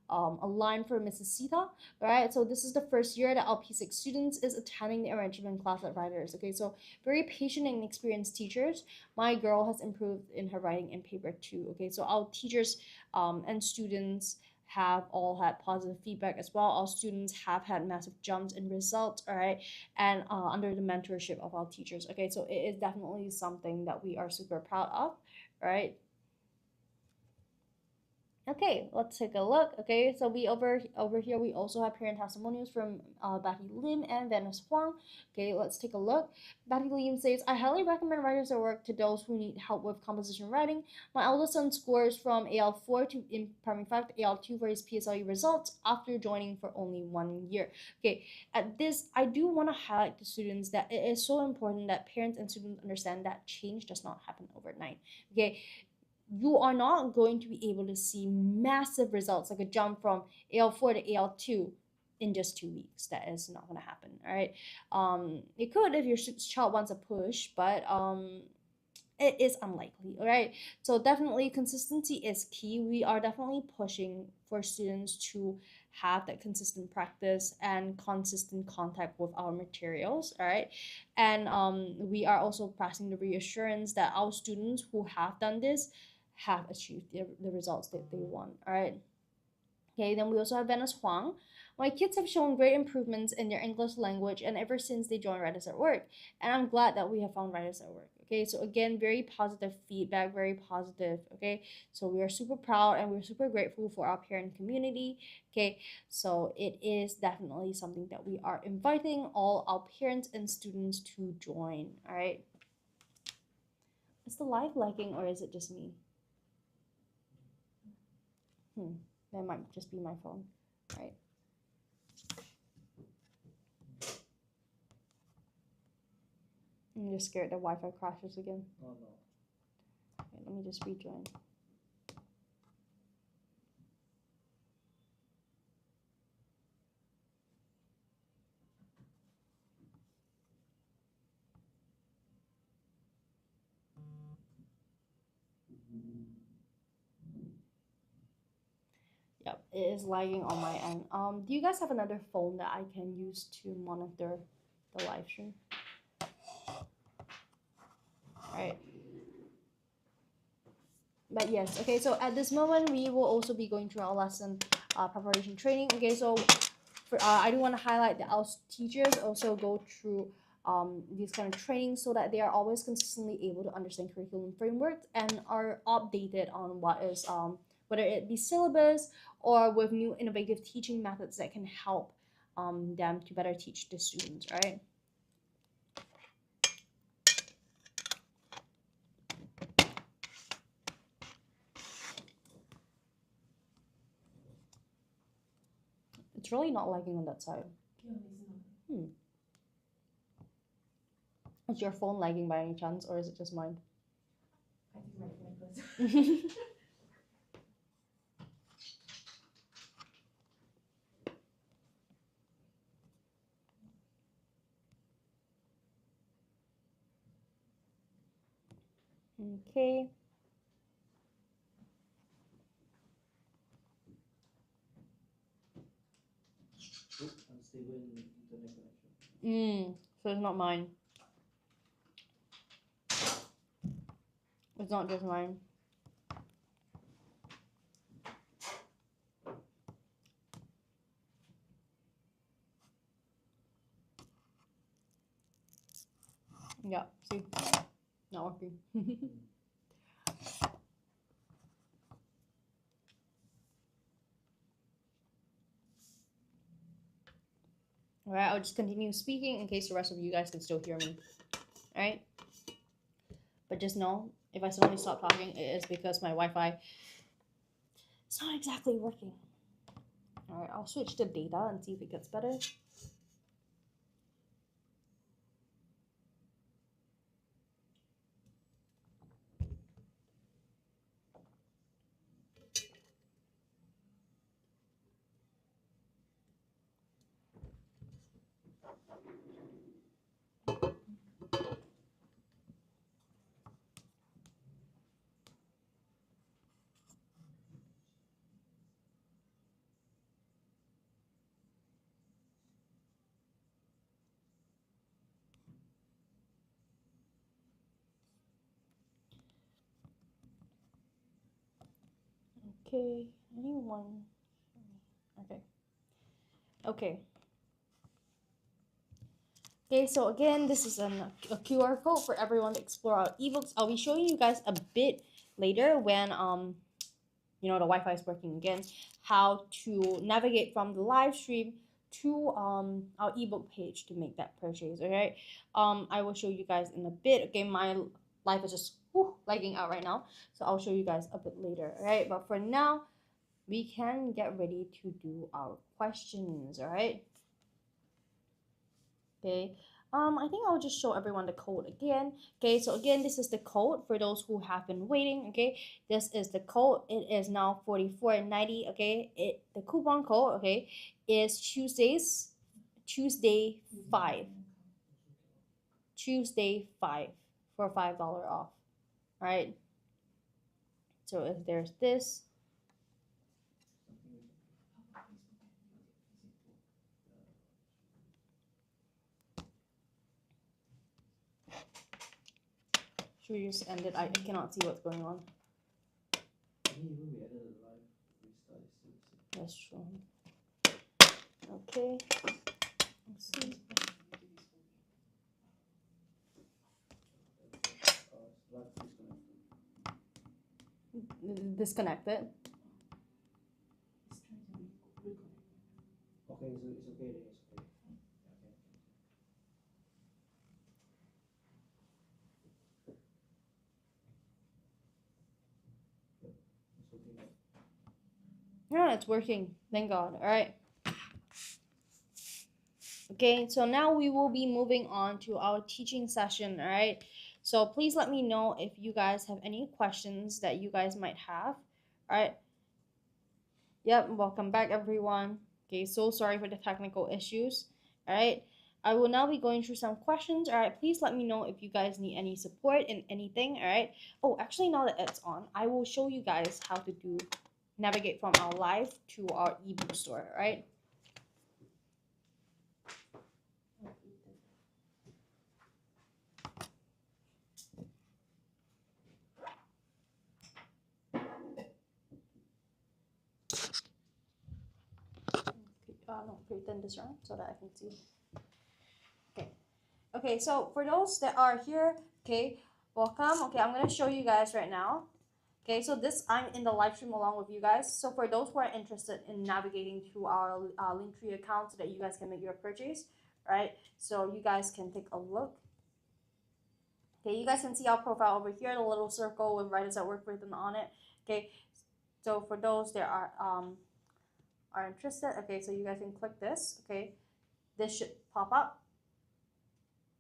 a line for Mrs. Sita, right? So this is the first year that LP6 students is attending the enrichment class at Writers. Okay, so very patient and experienced teachers. My girl has improved in her writing and paper too. Okay, so our teachers and students have all had positive feedback as well. Our students have had massive jumps in results, all right, and under the mentorship of our teachers. Okay, so it is definitely something that we are super proud of, right? Okay, let's take a look. Okay, so we over here we also have parent testimonials from Betty Lim and Venice Huang. Okay, let's take a look. Betty Lim says, I highly recommend Writers at Work to those who need help with composition writing. My eldest son scores from AL4 to in primary 5 to AL2 for his PSLE results after joining for only 1 year. Okay, at this, I do want to highlight to students that it is so important that parents and students understand that change does not happen overnight. Okay, you are not going to be able to see massive results like a jump from AL4 to AL2 in just 2 weeks. That is not going to happen. All right, it could if your child wants a push, but it is unlikely. All right, so definitely consistency is key. We are definitely pushing for students to have that consistent practice and consistent contact with our materials. All right, and we are also pressing the reassurance that our students who have done this have achieved the results that they want. All right, okay, then we also have Venice Huang. My kids have shown great improvements in their English language and ever since they joined Writers at Work. And I'm glad that we have found Writers at Work. Okay, so again, very positive feedback, very positive. Okay, so we are super proud and we're super grateful for our parent community. Okay, so it is definitely something that we are inviting all our parents and students to join. All right. Is the live lagging or is it just me? That might just be my phone. All right. I'm just scared the Wi-Fi crashes again. Oh no. Okay, let me just rejoin. Yep, it is lagging on my end. Do you guys have another phone that I can use to monitor the live stream? Alright. But yes, okay, so at this moment we will also be going through our lesson preparation training. Okay, so for, I do want to highlight that our teachers also go through these kind of trainings so that they are always consistently able to understand curriculum frameworks and are updated on what is whether it be syllabus or with new innovative teaching methods that can help them to better teach the students, right? It's really not lagging on that side. Yeah, it's not. Is your phone lagging by any chance, or is it just mine? I think my phone first. Okay. Unstable internet connection. So it's not mine. It's not just mine. Yeah, see? Not working. Alright, I'll just continue speaking in case the rest of you guys can still hear me. Alright? But just know, if I suddenly stop talking, it is because my Wi-Fi is not exactly working. Alright, I'll switch to data and see if it gets better. Okay, anyone? Okay. Okay. Okay, so again, this is a QR code for everyone to explore our ebooks. I'll be showing you guys a bit later when you know the Wi-Fi is working again, how to navigate from the live stream to our ebook page to make that purchase. Okay, I will show you guys in a bit. Okay, my life is just lagging out right now, so I'll show you guys a bit later. All right, but for now, we can get ready to do our questions. All right. Okay, I think I'll just show everyone the code again. Okay, so again, this is the code for those who have been waiting. Okay, this is the code. It is now 44.90. Okay, the coupon code, okay, is Tuesday 5 Tuesday 5 for $5 off. All right, so if there's this, should we just end it? I cannot see what's going on. Even we added a live restart, it's still the same. That's true. Okay. Let's see. Disconnected. It's trying to reconnect. Okay, so it's okay then, it's okay. Okay. It's okay now. Yeah, it's working. Thank God. All right. Okay, so now we will be moving on to our teaching session. All right. So please let me know if you guys have any questions that you guys might have. All right. Yep, welcome back everyone. Okay, so sorry for the technical issues. All right. I will now be going through some questions. All right, please let me know if you guys need any support in anything. All right. Oh, actually, now that it's on, I will show you guys how to do navigate from our live to our ebook store. All right. No, pretend this around so that I can see. Okay. Okay, so for those that are here, okay, welcome. Okay, I'm gonna show you guys right now. Okay, so this I'm in the live stream along with you guys. So for those who are interested in navigating through our Linktree account so that you guys can make your purchase, right? So you guys can take a look. Okay, you guys can see our profile over here, the little circle with writers at work written on it. Okay, so for those that are interested, okay, so you guys can click this. Okay, this should pop up.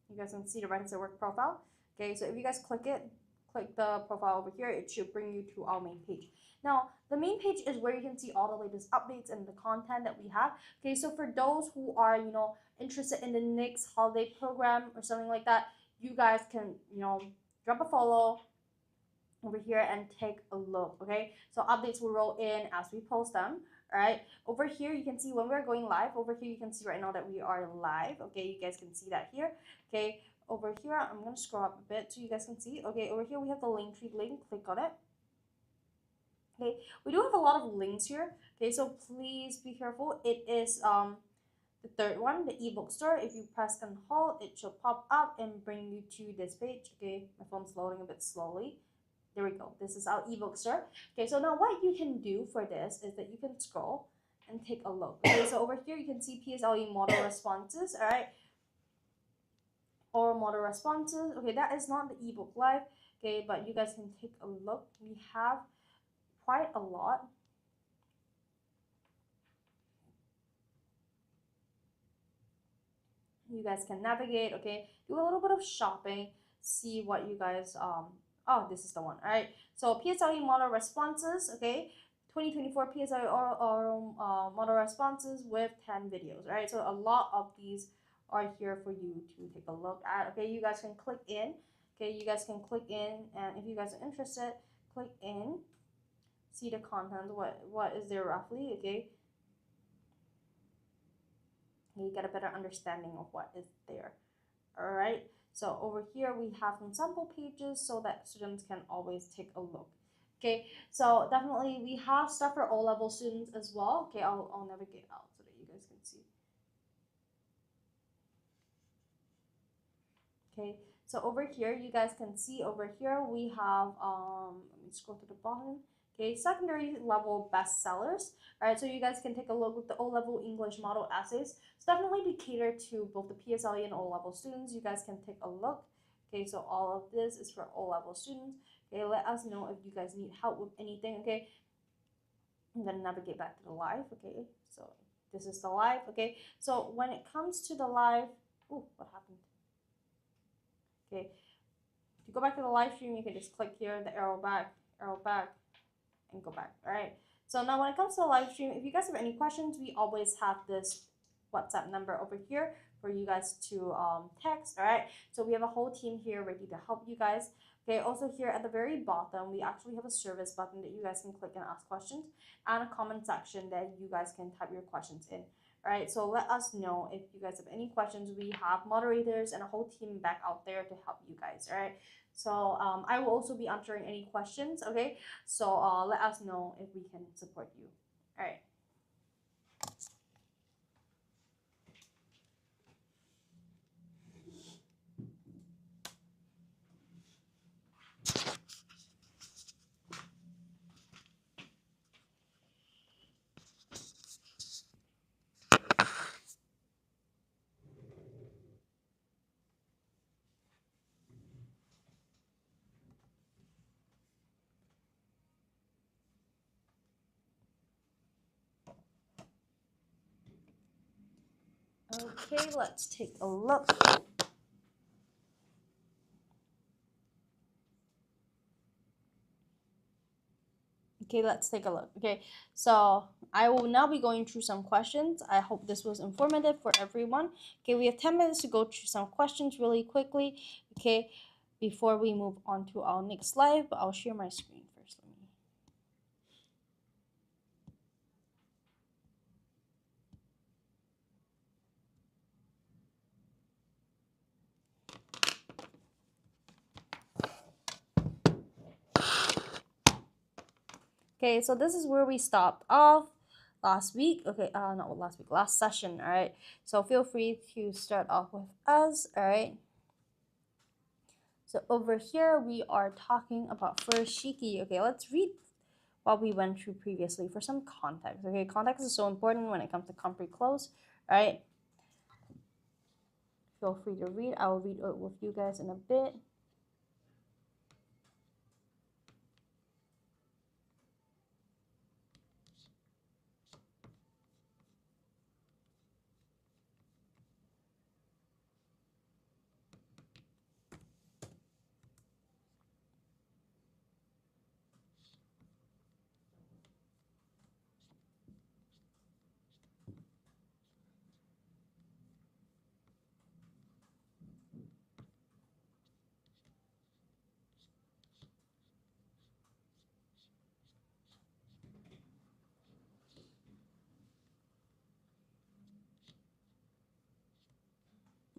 You guys can see the writers at work profile. Okay, so if you guys click the profile over here, it should bring you to our main page. Now, the main page is where you can see all the latest updates and the content that we have. Okay, so for those who are, interested in the next holiday program or something like that, you guys can, drop a follow over here and take a look. Okay, so updates will roll in as we post them. All right, over here you can see when we're going live. Over here you can see right now that we are live. Okay, you guys can see that here. Okay, over here I'm gonna scroll up a bit so you guys can see. Okay, over here we have the Linktree link. Click on it. Okay, we do have a lot of links here. Okay, so please be careful. It is the third one, the ebook store. If you press and hold, it should pop up and bring you to this page. Okay, my phone's loading a bit slowly. There we go. This is our ebook store. Okay, so now what you can do for this is that you can scroll and take a look. Okay, so over here you can see PSLE model responses. All right, or model responses. Okay, that is not the ebook live. Okay, but you guys can take a look. We have quite a lot. You guys can navigate. Okay, do a little bit of shopping. See what you guys Oh, this is the one. All right, so PSLE model responses. Okay, 2024 PSLE or model responses with 10 videos. All right, so a lot of these are here for you to take a look at. Okay, you guys can click in. Okay, you guys can click in, and if you guys are interested, click in, see the content, what is there roughly. Okay, you get a better understanding of what is there. All right, so over here we have some sample pages so that students can always take a look. Okay, so definitely we have stuff for O-level students as well. Okay, I'll navigate out so that you guys can see. Okay, so over here you guys can see over here we have let me scroll to the bottom. Okay, secondary level bestsellers. All right, so you guys can take a look with the O-level English model essays. It's definitely be catered to both the PSLE and O-level students. You guys can take a look. Okay, so all of this is for O-level students. Okay, let us know if you guys need help with anything. Okay, I'm gonna navigate back to the live. Okay, so this is the live. Okay, so when it comes to the live, oh, what happened? Okay, to go back to the live stream, you can just click here, the arrow back, and go back. All right, so now when it comes to the live stream, if you guys have any questions, we always have this WhatsApp number over here for you guys to text. All right, so we have a whole team here ready to help you guys. Okay, also here at the very bottom, we actually have a service button that you guys can click and ask questions, and a comment section that you guys can type your questions in. All right, so let us know if you guys have any questions. We have moderators and a whole team back out there to help you guys. All right, so I will also be answering any questions. Okay, so let us know if we can support you. All right. Okay, let's take a look. Okay, let's take a look. Okay, so I will now be going through some questions. I hope this was informative for everyone. Okay, we have 10 minutes to go through some questions really quickly. Okay, before we move on to our next slide, but I'll share my screen first. Let me. Okay, so this is where we stopped off last week. Okay, not last week, last session. All right, so feel free to start off with us. All right. So over here we are talking about furoshiki. Okay, let's read what we went through previously for some context. Okay, context is so important when it comes to Compre Close. All right. Feel free to read. I will read it with you guys in a bit.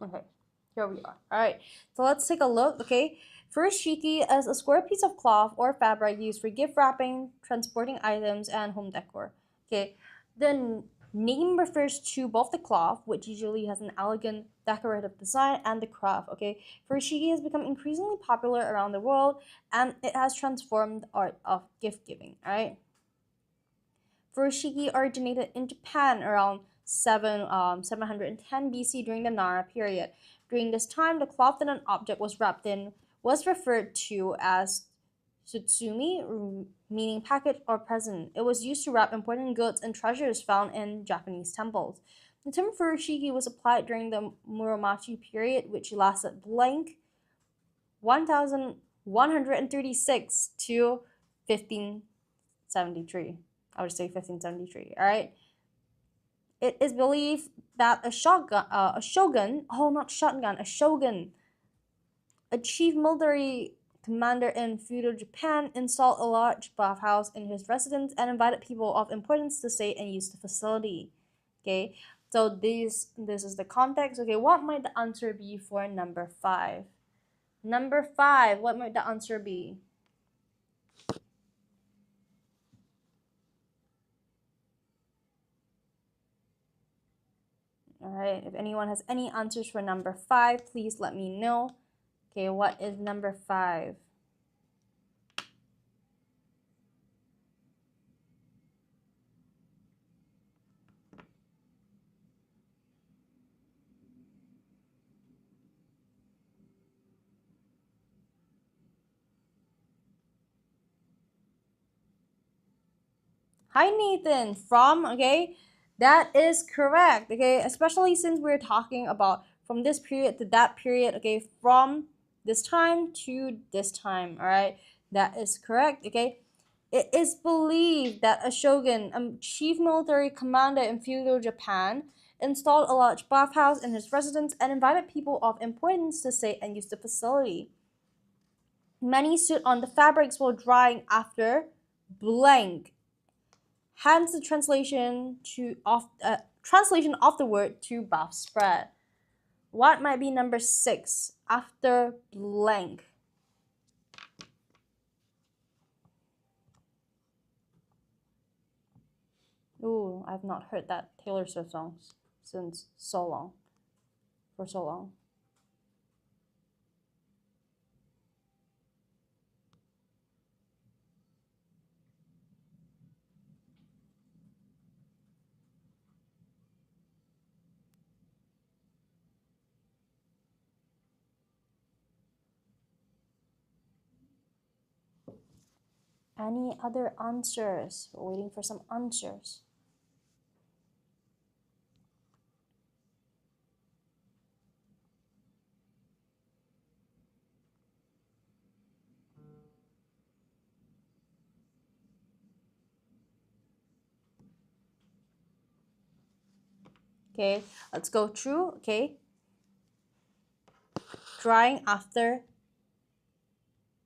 Okay, here we are. All right, so let's take a look. Okay, furoshiki is a square piece of cloth or fabric used for gift wrapping, transporting items, and home decor. Okay, the name refers to both the cloth, which usually has an elegant decorative design, and the craft. Okay, furoshiki has become increasingly popular around the world, and it has transformed the art of gift giving. All right. Furoshiki originated in Japan around 710 BC during the Nara period. During this time, the cloth that an object was wrapped in was referred to as tsutsumi, meaning package or present. It was used to wrap important goods and treasures found in Japanese temples. The term furoshiki was applied during the Muromachi period, which lasted blank 1136 to 1573. I would say 1573. All right. It is believed that a shogun, a shogun, a chief military commander in feudal Japan, installed a large bathhouse in his residence and invited people of importance to stay and use the facility. Okay, so this is the context. Okay, what might the answer be for number 5? Number 5, what might the answer be? All right, if anyone has any answers for number 5, please let me know. Okay, what is number 5? Hi, Nathan. From, okay? That is correct, okay? Especially since we're talking about from this period to that period, okay? From this time to this time, all right? That is correct, okay? It is believed that a shogun, a chief military commander in feudal Japan, installed a large bathhouse in his residence and invited people of importance to stay and use the facility. Many stood on the fabrics while drying after blank. Hence the translation of the word to bath spread. What might be number 6 after blank? Ooh, I've not heard that Taylor Swift song since so long. For so long. Any other answers? We're waiting for some answers. Okay, let's go through. Okay, drying after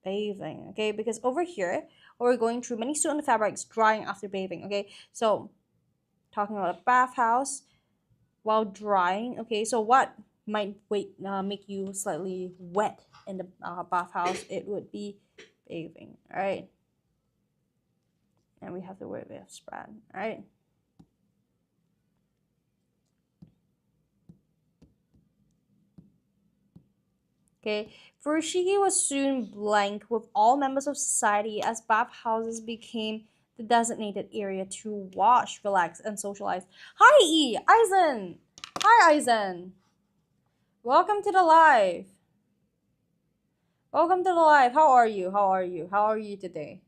bathing. Okay, because over here we're going through many student fabrics drying after bathing. Okay, so talking about a bathhouse while drying. Okay, so what might make you slightly wet in the bathhouse? It would be bathing. All right, and we have the word bath spread. All right. Okay, Furoshiki was soon blank with all members of society as bathhouses became the designated area to wash, relax, and socialize. Hi, Eisen! Hi, Eisen! Welcome to the live. Welcome to the live. How are you? How are you? How are you today?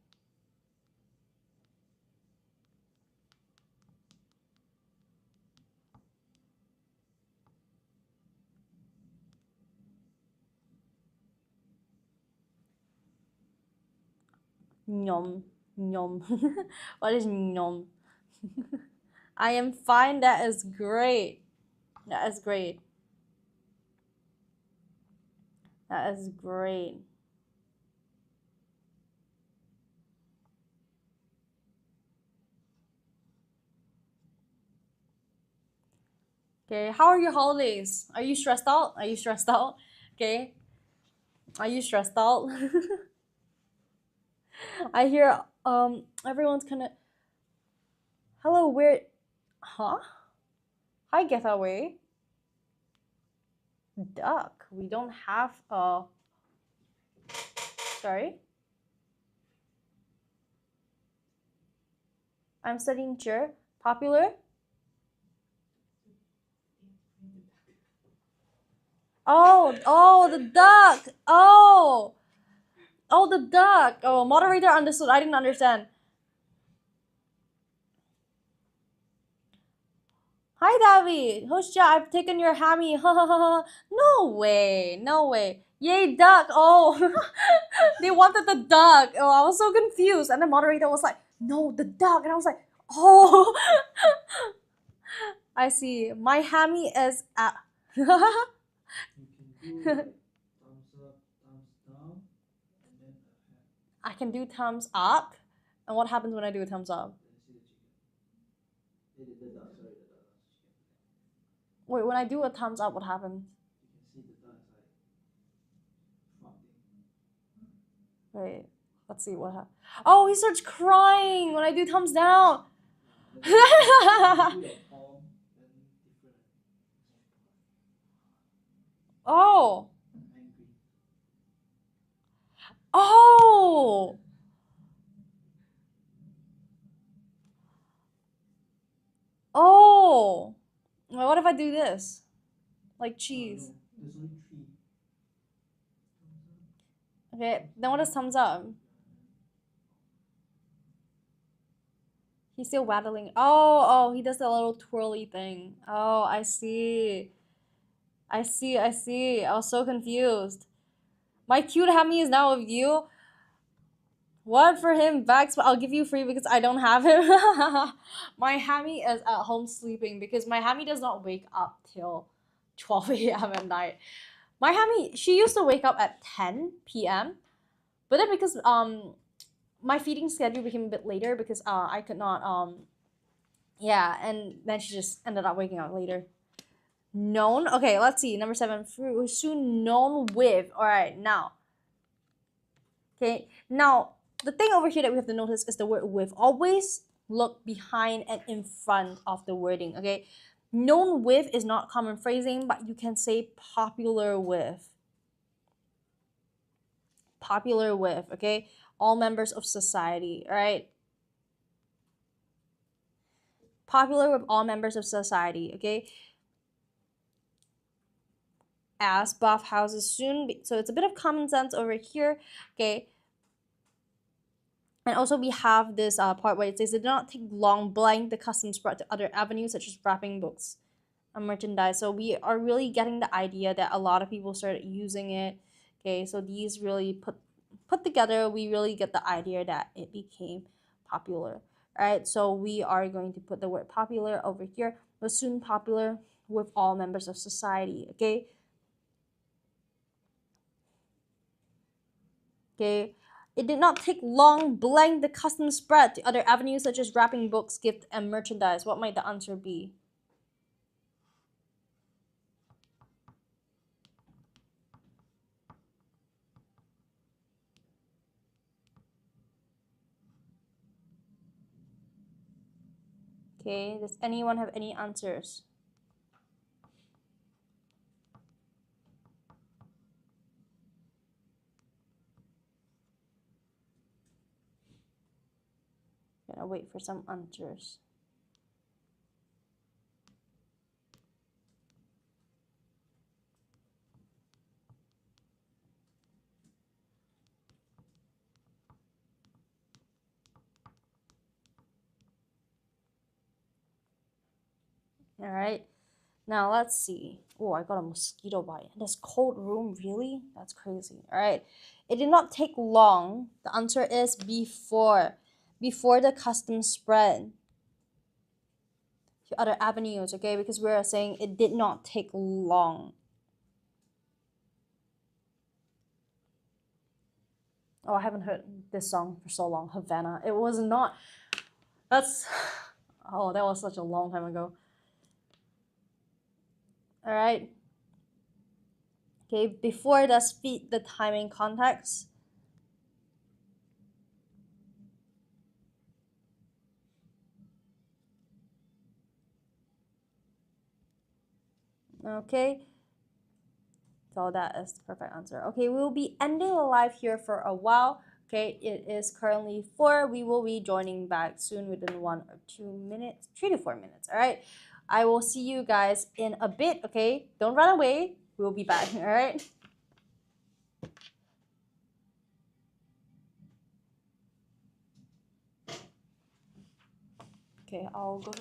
Nyom. Nyom. What is nyom? I am fine. That is great. That is great. That is great. Okay, how are your holidays? Are you stressed out? Are you stressed out? Okay, are you stressed out? I hear everyone's kind of hello, where, huh? Hi, getaway. Duck. We don't have a. Sorry. I'm studying chair. Popular. Oh, the duck. Oh, the duck. Oh, moderator understood. I didn't understand. Hi, Davi. Hostia, I've taken your hammy. No way. No way. Yay, duck. Oh, they wanted the duck. Oh, I was so confused. And the moderator was like, no, the duck. And I was like, oh. I see. My hammy is at. You can do like thumbs up, thumbs down, and then I can do thumbs up. And what happens when I do a thumbs up? then see the chicken. The duck, sorry, the duck, not chicken. Wait, when I do a thumbs up, what happens? You can see the duck is like frothing. Wait, let's see what happens. Oh, he starts crying when I do thumbs down. Then you do your palm, then different. Oh, Angry. oh, oh. Well, what if I do this? Like cheese. No, there's only three. Thumbs up. Okay, then what is thumbs up? He's still waddling. Oh, he does that little twirly thing. Oh, I see. I see, I see. I was so confused. My cute hammy is now with you. What for him? Bags, but I'll give you free because I don't have him. My hammy is at home sleeping because my hammy does not wake up till 12 a.m. at night. My hammy, she used to wake up at 10 p.m. But then because my feeding schedule became a bit later because I could not yeah, and then she just ended up waking up later. Known. Okay, let's see. Number 7. Soon known with. All right, now. Okay, now the thing over here that we have to notice is the word with. Always look behind and in front of the wording. Okay, known with is not common phrasing, but you can say popular with. Popular with. Okay, all members of society. All right. Popular with all members of society. Okay. As bathhouses soon be, so it's a bit of common sense over here. Okay, and also we have this part where it says it did not take long blind the customs brought to other avenues such as wrapping books and merchandise. So we are really getting the idea that a lot of people started using it. Okay, so these really put together, we really get the idea that it became popular. All right, so we are going to put the word popular over here. Was soon popular. with all members of society. Okay. Okay. It did not take long blank the custom spread to other avenues such as wrapping books, gift, and merchandise. What might the answer be? Okay, does anyone have any answers? Gonna wait for some answers. All right, now let's see. Oh, I got a mosquito bite. This cold room, really? That's crazy. All right, it did not take long. The answer is before the custom spread to other avenues, okay? Because we're saying it did not take long. Oh, I haven't heard this song for so long, Havana. It was not, that's, oh, that was such a long time ago. All right. Okay, before does fit the timing context. Okay, so that is the perfect answer. Okay, we will be ending the live here for a while. Okay, it is currently 4. We will be joining back soon within 1 or 2 minutes, 3 to 4 minutes. All right, I will see you guys in a bit. Okay, don't run away. We'll be back. All right. Okay, I'll go.